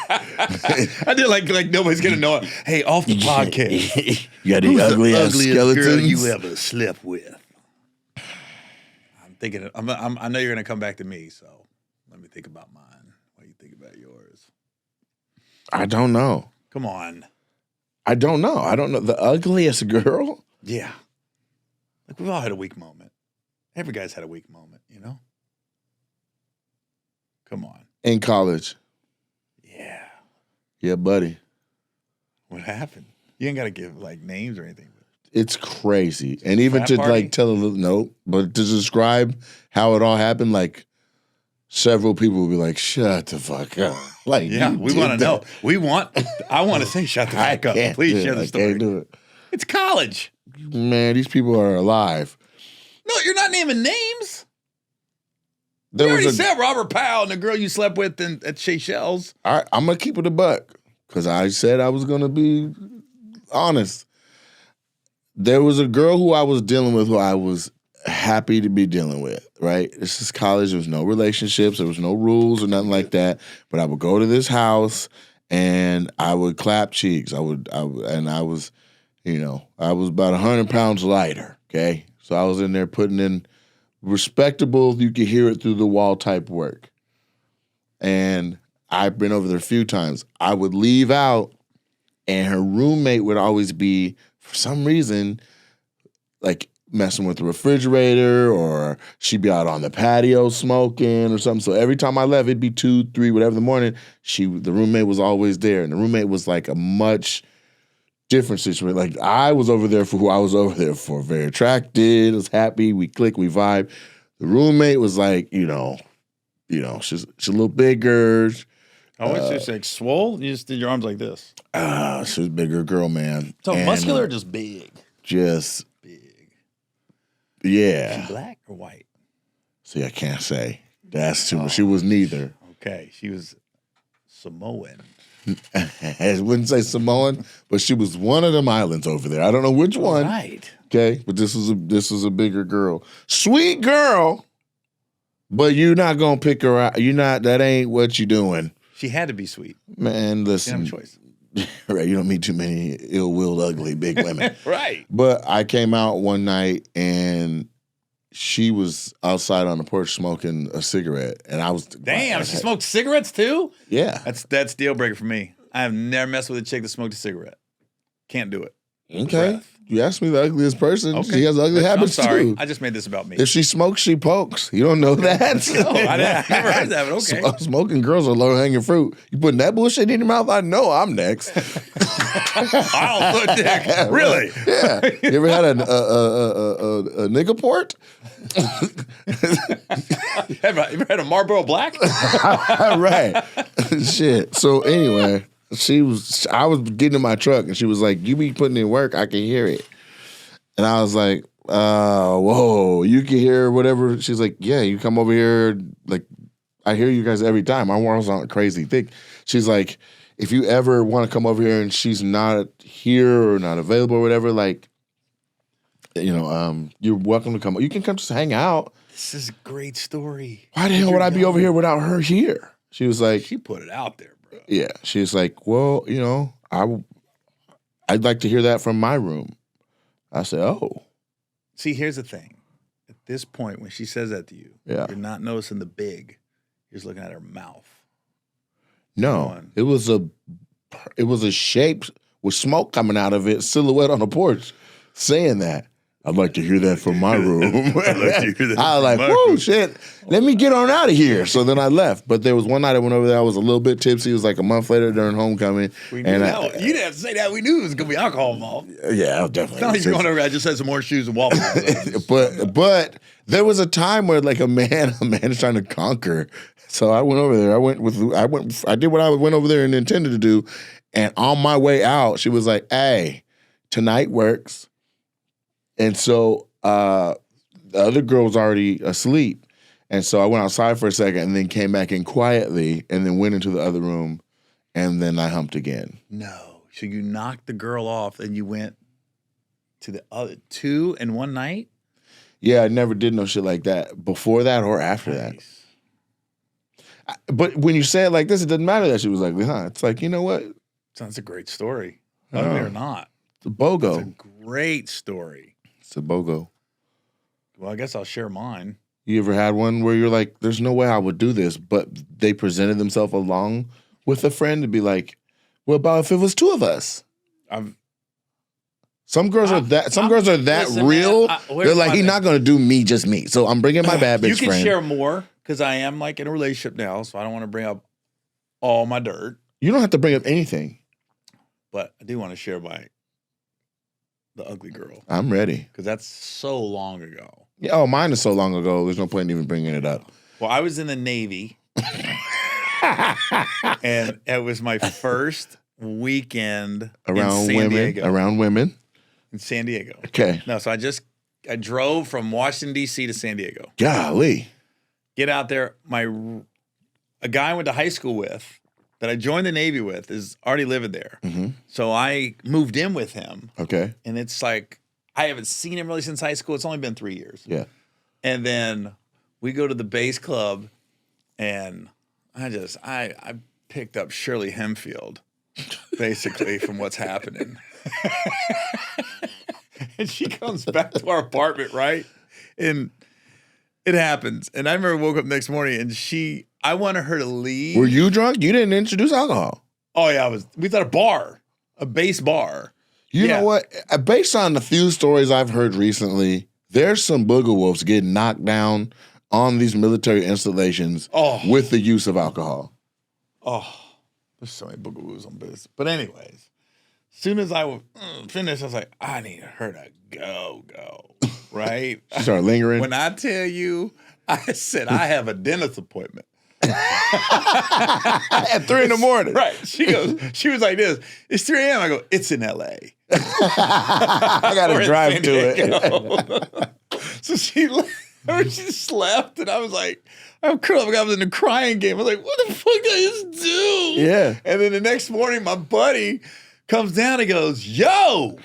did like nobody's gonna know it. Hey, off the podcast. You got the Who's ugliest girl skeletons? you ever slept with? I'm thinking. I know you're gonna come back to me, so let me think about mine. What do you think about yours? I don't know. Come on. I don't know. The ugliest girl? Yeah. Like we've all had a weak moment. Every guy's had a weak moment, you know? Come on. In college. Yeah. Yeah, buddy. What happened? You ain't got to give like names or anything. It's crazy. And even frat to party? like tell a little, no, but to describe how it all happened, like several people will be like, shut the fuck up. Like, Yeah, we want to know. I want to say shut the fuck up. Please share the story. I can't do it. It's college. Man, these people are alive. No, you're not naming names. There You already was said Robert Powell and the girl you slept with at Seychelles. All right, I'm going to keep it a buck because I said I was going to be honest. There was a girl who I was dealing with who I was happy to be dealing with, right? This is college. There was no relationships. There was no rules or nothing like that. But I would go to this house and I would clap cheeks. I was about 100 pounds lighter, okay? So I was in there putting in respectable, you could hear it through the wall type work. And I've been over there a few times. I would leave out and her roommate would always be, for some reason, like messing with the refrigerator or she'd be out on the patio smoking or something. So every time I left, it'd be 2, 3, whatever in the morning, the roommate was always there. And the roommate was like a much different situation. Like I was over there for who I was over there for. Very attracted, was happy, we click, we vibe. The roommate was like, she's a little bigger. Oh, it's just like swole? You just did your arms like this. She was a bigger girl, man. So muscular or just big? Just big. Yeah. Is she black or white? See, I can't say. That's too much. She was neither. Okay. She was Samoan. I wouldn't say Samoan, but she was one of them islands over there. I don't know which one. Right. Okay, but this was a bigger girl. Sweet girl, but you're not gonna pick her out. That ain't what you doing. She had to be sweet. Man, listen. You don't have a choice. Right, you don't meet too many ill-willed, ugly, big women. Right. But I came out one night and she was outside on the porch smoking a cigarette, and I was she smoked cigarettes too? Yeah, that's deal breaker for me. I have never messed with a chick that smoked a cigarette. Can't do it. Okay, Breath. You asked me the ugliest person. Okay. She has ugly habits I'm sorry. too. I just made this about me. If she smokes, she pokes. You don't know that? No, I never heard that. But okay. Smoking girls are low hanging fruit. You putting that bullshit in your mouth? I know I'm next. I'll put dick. Really? Yeah. You ever had a nigga port? Ever had a Marlboro Black? Right. Shit. So anyway, I was getting in my truck and she was like, "You be putting in work, I can hear it." And I was like, whoa, you can hear whatever. She's like, "Yeah, you come over here, like, I hear you guys every time. My walls aren't crazy thick." She's like, "If you ever want to come over here and she's not here or not available or whatever, like, you're welcome to come. You can come just hang out." This is a great story. Why the hell would I be over here without her here? She was like, she put it out there, bro. Yeah. She was like, "Well, I'd like to hear that from my room." I said, "Oh." See, here's the thing. At this point, when she says that to you, Yeah. you're not noticing the big. You're just looking at her mouth. No, it was a shape with smoke coming out of it, silhouette on the porch, saying that. "I'd like to hear that from my room." I'd like to hear that I was from like, my "Whoa, room." shit! Let me get on out of here." So then I left. But there was one night I went over there. I was a little bit tipsy. It was like a month later during homecoming. You didn't have to say that. We knew it was gonna be alcohol involved. Yeah, I was definitely. It's not like you're going over. I just had some more shoes and waffles. But there was a time where like a man is trying to conquer. So I went over there. I did what I went over there and intended to do. And on my way out, she was like, "Hey, tonight works." And so the other girl was already asleep. And so I went outside for a second and then came back in quietly and then went into the other room and then I humped again. No. So you knocked the girl off and you went to the other 2 in one night? Yeah, I never did no shit like that before that or after that. But when you say it like this, it doesn't matter that she was ugly, huh? It's like, you know what? Sounds a great story. Ugly or not. It's a BOGO. It's a great story. It's a BOGO. Well, I guess I'll share mine. You ever had one where you're like, there's no way I would do this, but they presented themselves along with a friend to be like, what about if it was two of us? Some girls are that real. Man, they're like, he's not going to do me, just me. So I'm bringing my bad bitch You can friend. share more because I am like in a relationship now, so I don't want to bring up all my dirt. You don't have to bring up anything. But I do want to share the ugly girl. I'm ready. Because that's so long ago. Yeah, oh, mine is so long ago. There's no point in even bringing it up. Well, I was in the Navy. And it was my first weekend around in San Diego. Around women. In San Diego. Okay. No, so I drove from Washington, D.C. to San Diego. Golly. Get out there. A guy I went to high school with that I joined the Navy with is already living there. Mm-hmm. So I moved in with him. Okay. And it's like, I haven't seen him really since high school. It's only been 3 years. Yeah. And then we go to the base club and I picked up Shirley Hempfield, basically, from what's happening. And she comes back to our apartment, right? And it happens. And I remember I woke up next morning and I wanted her to leave. Were you drunk? You didn't introduce alcohol. Oh, yeah. We was at a base bar. You know what? Based on the few stories I've heard recently, there's some booger wolves getting knocked down on these military installations with the use of alcohol. Oh, there's so many booger wolves on this. But anyways, as soon as I finished, I was like, I need her to go, right? She started lingering. When I tell you, I said, I have a dentist appointment. At 3 a.m. Right. She was like this. It's 3 a.m. I go, it's in L.A. I got to drive to it. So she just left, and I was like, I'm curled up. I was in the crying game. I was like, what the fuck did I just do? Yeah. And then the next morning, my buddy comes down and goes, yo.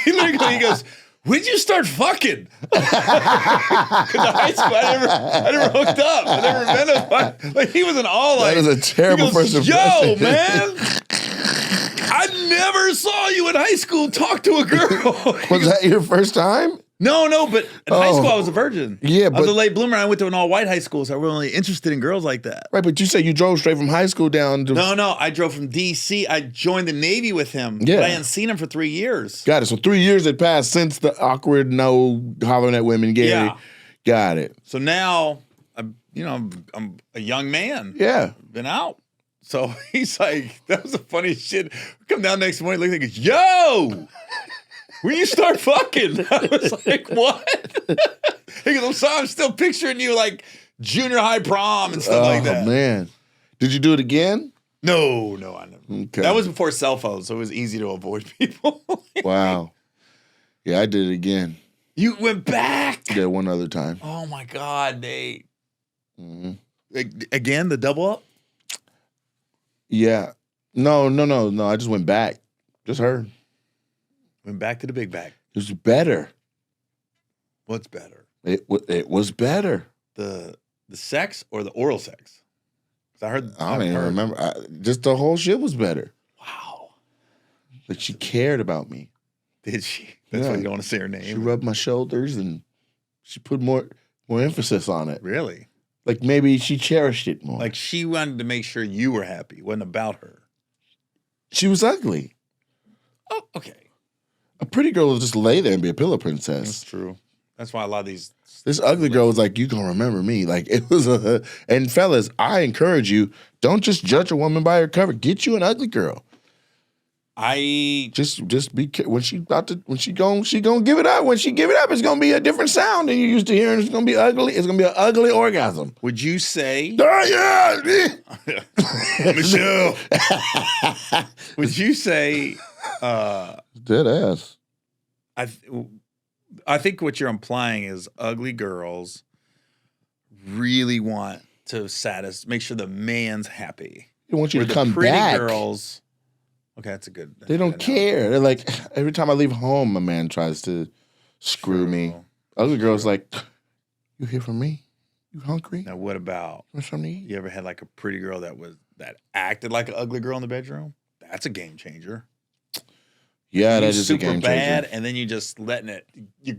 He goes, when'd you start fucking? Because high school, I never hooked up. I never met him. Like, he was in all like. That is a terrible first impression. Yo, man. I never saw you in high school talk to a girl. Was that your first time? No, but in high school I was a virgin. Yeah, but I was a late bloomer. I went to an all-white high school, so I wasn't really interested in girls like that. Right, but you said you drove straight from high school down to... No, I drove from D.C. I joined the Navy with him. Yeah. But I hadn't seen him for 3 years. Got it. So 3 years had passed since the awkward no hollering at women Gary. Yeah. Got it. So now, I'm a young man. Yeah. Been out. So he's like, that was the funniest shit. We come down next morning, look at him, goes, yo! When you start fucking? I was like, what? He goes, I'm sorry, I'm still picturing you like junior high prom and stuff like that. Oh, man. Did you do it again? No, I never. Okay. That was before cell phones, so it was easy to avoid people. Wow. Yeah, I did it again. You went back? Yeah, one other time. Oh, my God, Nate. Mm-hmm. Again, the double up? Yeah. No. I just went back. Just her. Went back to the big bag. It was better. What's better? It was better. The sex or the oral sex? I don't even remember. Just the whole shit was better. Wow. But she cared about me. Did she? That's why you don't want to say her name. She rubbed my shoulders and she put more emphasis on it. Really? Like maybe she cherished it more. Like she wanted to make sure you were happy. It wasn't about her. She was ugly. Oh, okay. A pretty girl will just lay there and be a pillow princess. That's true. That's why a lot of these. This ugly girl was like, you gonna remember me. Like it was and fellas, I encourage you, don't just judge a woman by her cover. Get you an ugly girl. Just be when she gonna give it up. When she give it up, it's gonna be a different sound than you used to hear, and it's gonna be ugly. It's gonna be an ugly orgasm. Would you say? Oh, yeah, Michelle. Would you say? Dead ass. I think what you're implying is ugly girls really want to make sure the man's happy. They want you Where to come pretty back. Girls. Okay, that's a good. They don't care. They're like, every time I leave home, a man tries to screw me. Ugly girl's like, you here for me? You hungry? Now, what about Want something to eat? you ever had like a pretty girl that acted like an ugly girl in the bedroom? That's a game changer. Yeah, that You is a super game bad, changer. and then you just letting it. You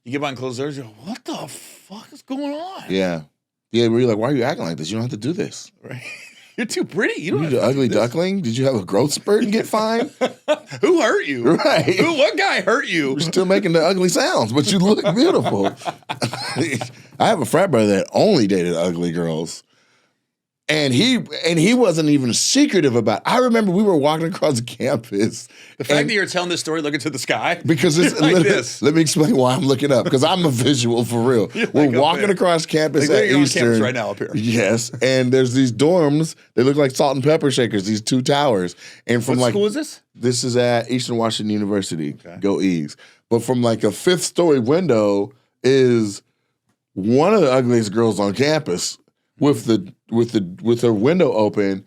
get behind closed doors. You're like, what the fuck is going on? Yeah. Yeah, where you're like, why are you acting like this? You don't have to do this. Right. You're too pretty. You don't You have the to ugly do this. duckling? Did you have a growth spurt and get fined? Who hurt you? Right. What guy hurt you? You're still making the ugly sounds, but you look beautiful. I have a frat brother that only dated ugly girls. And he wasn't even secretive about it. I remember we were walking across campus. The fact that you're telling this story looking to the sky. Because it's like this. Let me explain why I'm looking up. Because I'm a visual for real. We're We're walking across campus at you're on Eastern. campus right now up here. Yes. And there's these dorms. They look like salt and pepper shakers, these two towers. And from What school is this? This is at Eastern Washington University. Okay. Go Eags. But from like a 5th story window is one of the ugliest girls on campus with her window open,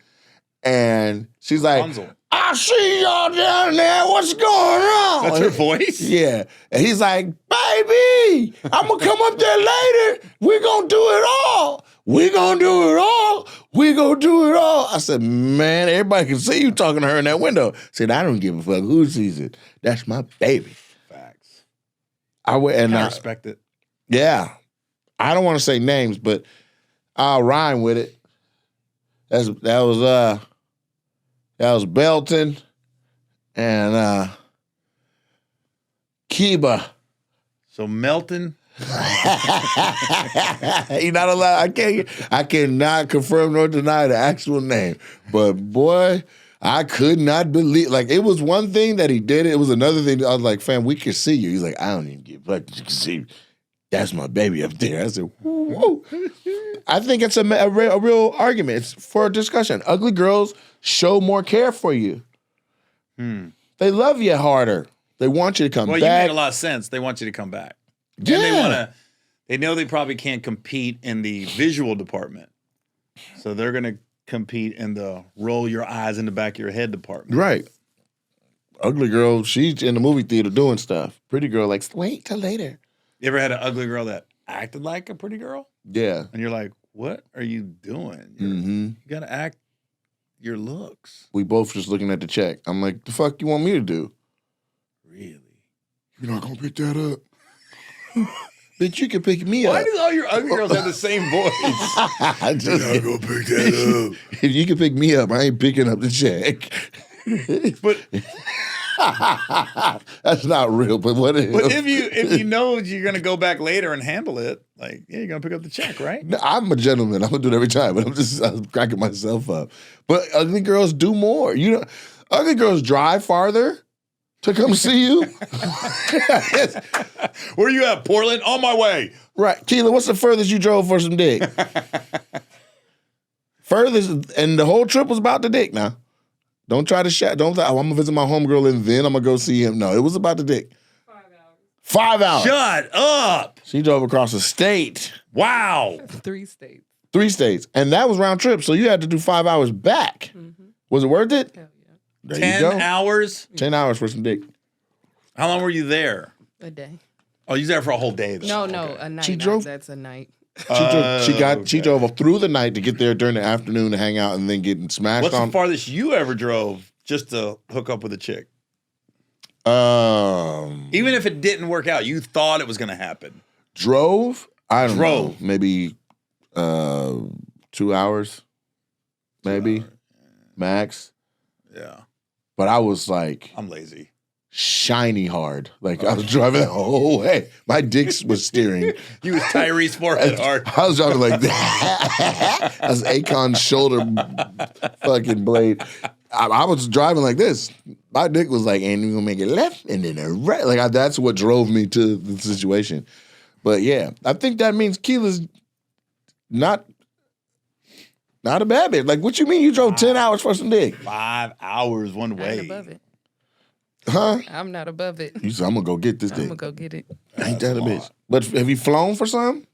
and she's like, Rapunzel. I see y'all down there. What's going on? That's her voice? Yeah. And he's like, baby, I'm going to come up there later. We're going to do it all. We're going to do it all. We're going to do it all. I said, man, everybody can see you talking to her in that window. I said, I don't give a fuck who sees it. That's my baby. Facts. I respect it. Yeah. I don't want to say names, but I'll rhyme with it. That was Belton and Kiba. So Melton. You're not allowed. I cannot confirm nor deny the actual name. But boy, I could not believe. Like, it was one thing that he did. It was another thing. I was like, fam, we can see you. He's like, I don't even give a fuck. You can see. That's my baby up there. I said, whoa. I think it's a real argument. It's for a discussion. Ugly girls show more care for you. They love you harder. They want you to come back. Well, you made a lot of sense. They want you to come back. Yeah. And they know they probably can't compete in the visual department. So they're going to compete in the roll your eyes in the back of your head department. Right. Ugly girl, she's in the movie theater doing stuff. Pretty girl, like, wait till later. You ever had an ugly girl that acted like a pretty girl? Yeah. And you're like, what are you doing? You got to act your looks. We both just looking at the check. I'm like, the fuck you want me to do? Really? You're not going to pick that up? Bitch, you can pick me Why up. do all your ugly girls have the same voice? You're not going to pick that up. If you can pick me up, I ain't picking up the check. But that's not real, but what if? But if you know you're gonna go back later and handle it, like, yeah, you're gonna pick up the check, right? No, I'm a gentleman. I'm gonna do it every time, but I'm cracking myself up. But ugly girls do more. You know, ugly girls drive farther to come see you. Where you at, Portland? On my way. Right. Keela, what's the furthest you drove for some dick? Furthest, and the whole trip was about the dick now. Don't try to don't think, I'm going to visit my homegirl and then I'm going to go see him. No, it was about the dick. 5 hours. 5 hours. Shut up. She drove across the state. Wow. 3 states. 3 states. And that was round trip, so you had to do 5 hours back. Was it worth it? Hell yeah. There 10 you go. hours? 10 hours for some dick. How long were you there? A day. Oh, you were there for a whole day, though. No, a night. She drove- That's a night. She drove through the night to get there during the afternoon to hang out and then getting smashed What's on. the farthest you ever drove just to hook up with a chick? Even if it didn't work out, you thought it was going to happen. Drove? I don't know. Maybe 2 hours. Maybe. Max. Yeah. But I was like I'm lazy. shiny hard. Like I was driving the whole way. My dick was steering. You was Tyrese forehead hard. I was driving like that. I was Akon's shoulder fucking blade. I was driving like this. My dick was like, and you're gonna make it left and then a right. Like that's what drove me to the situation. But yeah, I think that means Keela's not a bad bitch. Like, what you mean you drove 10 hours for some dick? 5 hours one I way. ain't above it. Huh? I'm not above it. You said, I'm gonna go get this I'm dick. gonna go get it. Ain't that a bitch? But have you flown for some?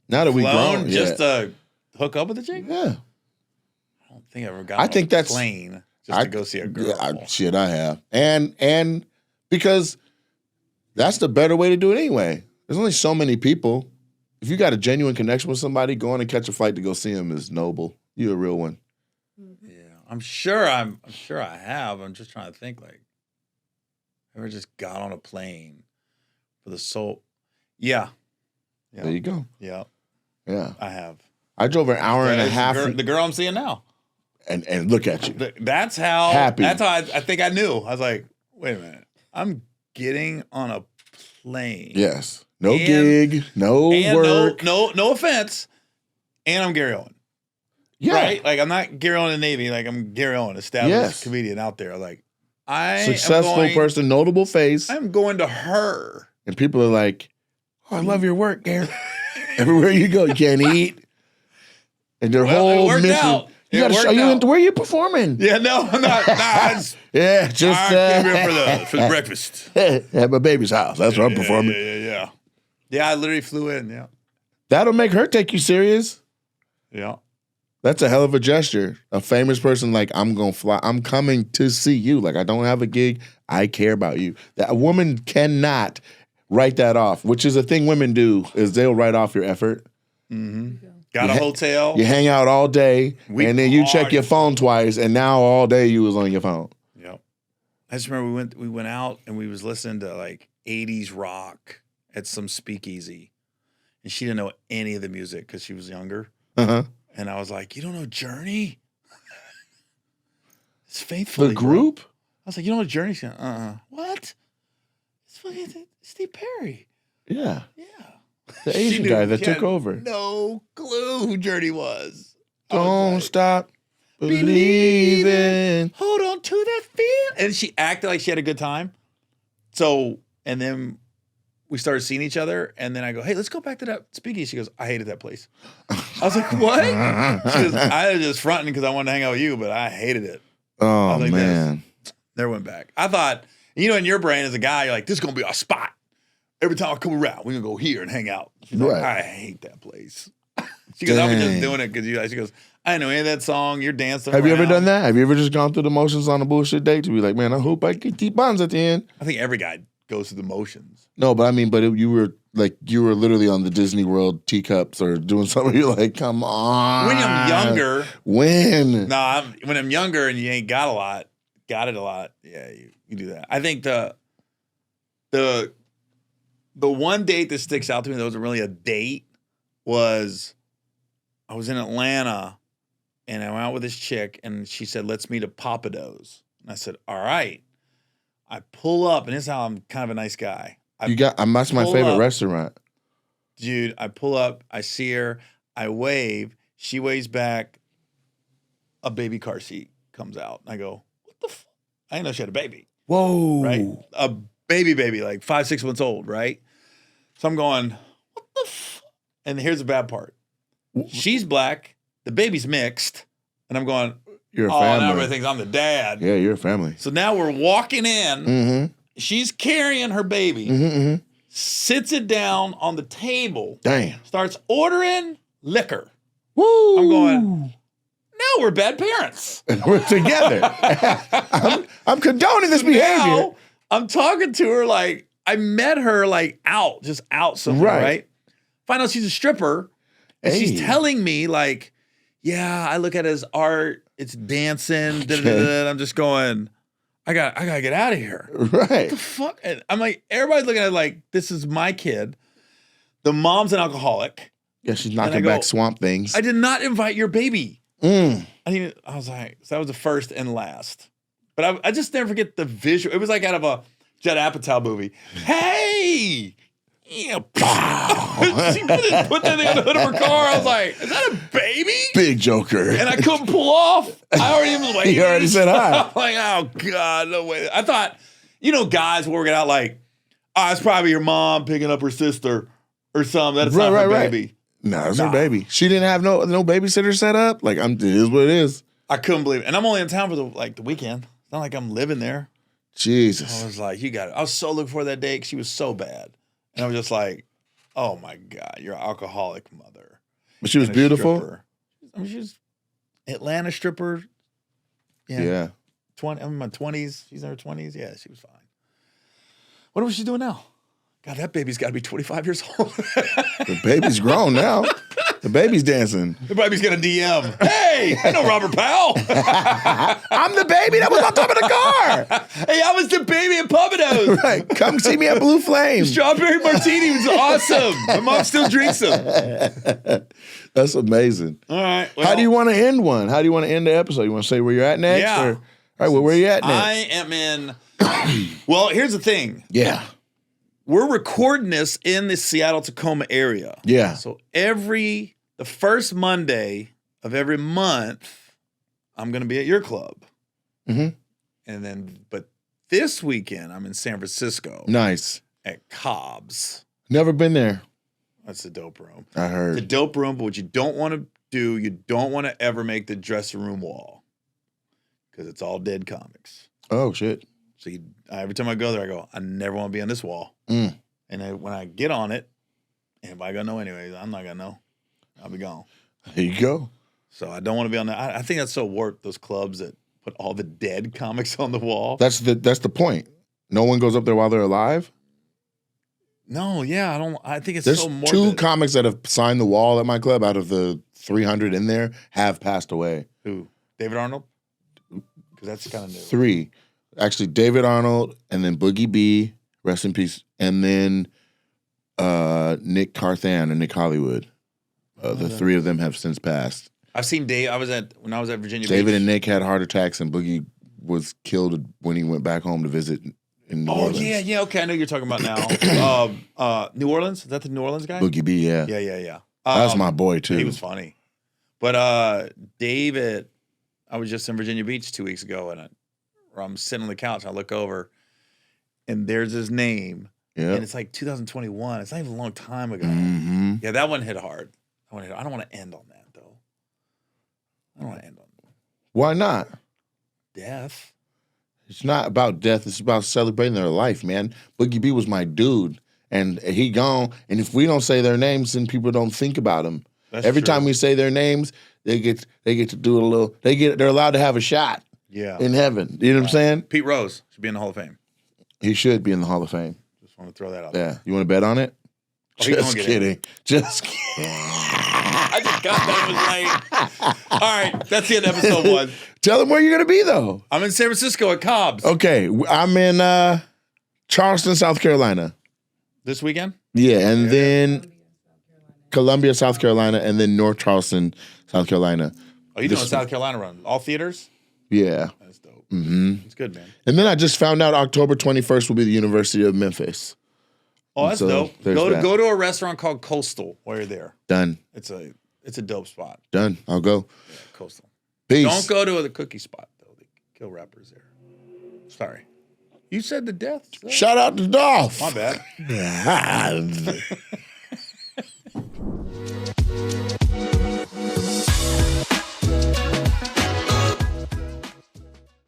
Now that we grown, just to hook up with a chick? yeah. I don't think I ever got I on think a that's- plane just to go see a girl. Yeah, I have. And because that's the better way to do it anyway. There's only so many people if you got a genuine connection with somebody, going and catch a flight to go see them is noble. You're a real one. Yeah, I'm sure I have. I'm just trying to think. Like, ever just got on a plane for the soul? Yeah. There you go. Yeah. Yeah. I have. I drove an hour and a half. The girl I'm seeing now. And look at you. That's how. Happy. That's how I think I knew. I was like, wait a minute. I'm getting on a plane. Yes. No gig. No work. No offense. And I'm Gary Owen. Yeah. Right? Like, I'm not Gary Owen in the Navy. Like, I'm Gary Owen, established comedian out there. Like, Successful person, notable face. I'm going to her. And people are like, oh, I love your work, Gary. Everywhere you go, you can't eat. And their whole mission. Out. You gotta show you into where you performing. Yeah, no, I'm not. Nah, yeah, just I came here for the breakfast. At my baby's house. That's where I'm performing. Yeah. Yeah, I literally flew in. Yeah. That'll make her take you serious. Yeah. That's a hell of a gesture. A famous person like, I'm gonna fly. I'm coming to see you. Like, I don't have a gig. I care about you. A woman cannot write that off, which is a thing women do, is they'll write off your effort. Mm-hmm. Got a hotel. You hang out all day, and then you check your phone twice, and now all day you was on your phone. Yep. I just remember we went out and we was listening to like 80s rock at some speakeasy, and she didn't know any of the music because she was younger. Uh-huh. And I was like, you don't know Journey? It's Faithfully. The group? Bro. I was like, you don't know Journey? She went, What? It's fucking Steve Perry. Yeah. Yeah. The Asian guy that took over. No clue who Journey was. Don't stop believing. Hold on to that feel. And she acted like she had a good time. So, and then we started seeing each other. And then I go, hey, let's go back to that speakeasy. She goes, I hated that place. I was like, what? She goes, I was just fronting because I wanted to hang out with you, but I hated it. Oh, like, man. Never went back. I thought, in your brain as a guy, you're like, this is going to be our spot. Every time I come around, we're going to go here and hang out. She's like, I hate that place. She goes, I was just doing it because she goes, I didn't know any of that song. You're dancing Have around. you ever done that? Have you ever just gone through the motions on a bullshit date to be like, man, I hope I get these buns at the end? I think every guy goes through the motions. No, but I mean, you were literally on the Disney World teacups or doing something. You're like, come on. When I'm younger. When? No, when I'm younger and you ain't got it a lot. Yeah, you do that. I think the one date that sticks out to me that wasn't really a date was I was in Atlanta and I went out with this chick and she said, let's meet at Papados. And I said, all right. I pull up, and this is how I'm kind of a nice guy. That's my favorite restaurant. Dude, I pull up, I see her, I wave, she waves back, a baby car seat comes out. And I go, what the fuck? I didn't know she had a baby. Whoa. Right? A baby, like 5-6 months old, right? So I'm going, what the fuck? And here's the bad part. She's black, the baby's mixed, and I'm going, you're a family. Now everybody thinks I'm the dad. Yeah, you're a family. So now we're walking in. Mm-hmm. She's carrying her baby. Mm-hmm. Sits it down on the table. Damn. Starts ordering liquor. Woo. I'm going, no, we're bad parents. We're together. I'm condoning this behavior. Now, I'm talking to her like, I met her like out somewhere, right? Find out she's a stripper. And she's telling me like, yeah, I look at it as art. It's dancing. I'm just going, I gotta get out of here. Right. What the fuck? And I'm like, everybody's looking at it like, this is my kid. The mom's an alcoholic. Yeah, she's knocking back swamp things. I did not invite your baby. I was like, so that was the first and last. But I just never forget the visual. It was like out of a Judd Apatow movie. Hey! Yeah, she put that thing on the hood of her car. I was like, is that a baby? Big joker. And I couldn't pull off. I already was like, you already said hi. I'm like, oh God, no way. I thought, guys working out like, it's probably your mom picking up her sister or something. That's not her baby. No, it's her baby. She didn't have no babysitter set up. Like, it is what it is. I couldn't believe it. And I'm only in town for the weekend. It's not like I'm living there. Jesus. I was like, you got it. I was so looking for that day because she was so bad. And I was just like, oh my God, you're an alcoholic mother. But she was beautiful. Stripper. I mean, she was Atlanta stripper. Yeah. I'm in my 20s. She's in her 20s. Yeah, she was fine. What was she doing now? God, that baby's got to be 25 years old. The baby's grown now. The baby's dancing. The baby's got a DM. Hey, I know Robert Powell. I'm the baby that was on top of the car. Hey, I was the baby at Pompadour's. Right. Come see me at Blue Flame. Strawberry martini was awesome. My mom still drinks them. That's amazing. All right. Well, How do you want to end one? How do you want to end the episode? You want to say where you're at next? Yeah. All right, well, where are you at next? I am in. Well, here's the thing. Yeah. We're recording this in the Seattle-Tacoma area. Yeah. So the first Monday of every month, I'm going to be at your club. Mm-hmm. And then, but this weekend, I'm in San Francisco. Nice. At Cobb's. Never been there. That's the dope room. I heard. The dope room, but what you don't want to do, you don't want to ever make the dressing room wall. Because it's all dead comics. Oh, shit. So every time I go there, I go, I never want to be on this wall. Mm. And when I get on it, anybody gonna know anyways? I'm not gonna know. I'll be gone. There you go. So I don't want to be on that. I think that's so warped, those clubs that put all the dead comics on the wall. That's the point. No one goes up there while they're alive? No, yeah, I think it's There's so morbid. 2 comics that have signed the wall at my club out of the 300 in there have passed away. Who? David Arnold? Because that's kind of new. 3. Actually, David Arnold and then Boogie B, rest in peace, and then Nick Carthan and Nick Hollywood. The 3 of them have since passed. I've seen Dave. When I was at Virginia David Beach. and Nick had heart attacks, and Boogie was killed when he went back home to visit in New Orleans. Yeah. Okay, I know you're talking about now. New Orleans? Is that the New Orleans guy? Boogie B, yeah. Yeah. That's my boy, too. He was funny. But David, I was just in Virginia Beach 2 weeks ago, and I'm sitting on the couch, and I look over, and there's his name. Yeah. And it's like 2021. It's not even a long time ago. Mm-hmm. Yeah, that one hit hard. I don't want to end on that, though. I don't want to end on Why not? death. It's not about death. It's about celebrating their life, man. Boogie B was my dude, and he gone. And if we don't say their names, then people don't think about them. That's Every true. time we say their names, they get to do a little. They're allowed to have a shot Yeah. in heaven. You know what I'm saying? Pete Rose should be in the Hall of Fame. He should be in the Hall of Fame. Just want to throw that out Yeah. You want to bet on it? Oh, he Just gonna get in. kidding. Just kidding. I just got that. It was like, all right, that's the end of episode 1. Tell them where you're gonna be though. I'm in San Francisco at Cobb's Okay, I'm in Charleston, South Carolina. this weekend. Yeah, and then Columbia, South Carolina, and then North Charleston, South Carolina. Oh, you doing a South Carolina run? All theaters? Yeah. That's dope. Mm-hmm. It's good, man. And then I just found out October 21st will be the University of Memphis. Oh, that's So, dope. there's Go that. to a restaurant called Coastal while you're there. Done. It's a dope spot. Done. I'll go. Yeah, Coastal. Peace. Don't go to the cookie spot though. They kill rappers there. Sorry. You said the death. Shout out to Dolph. My bad.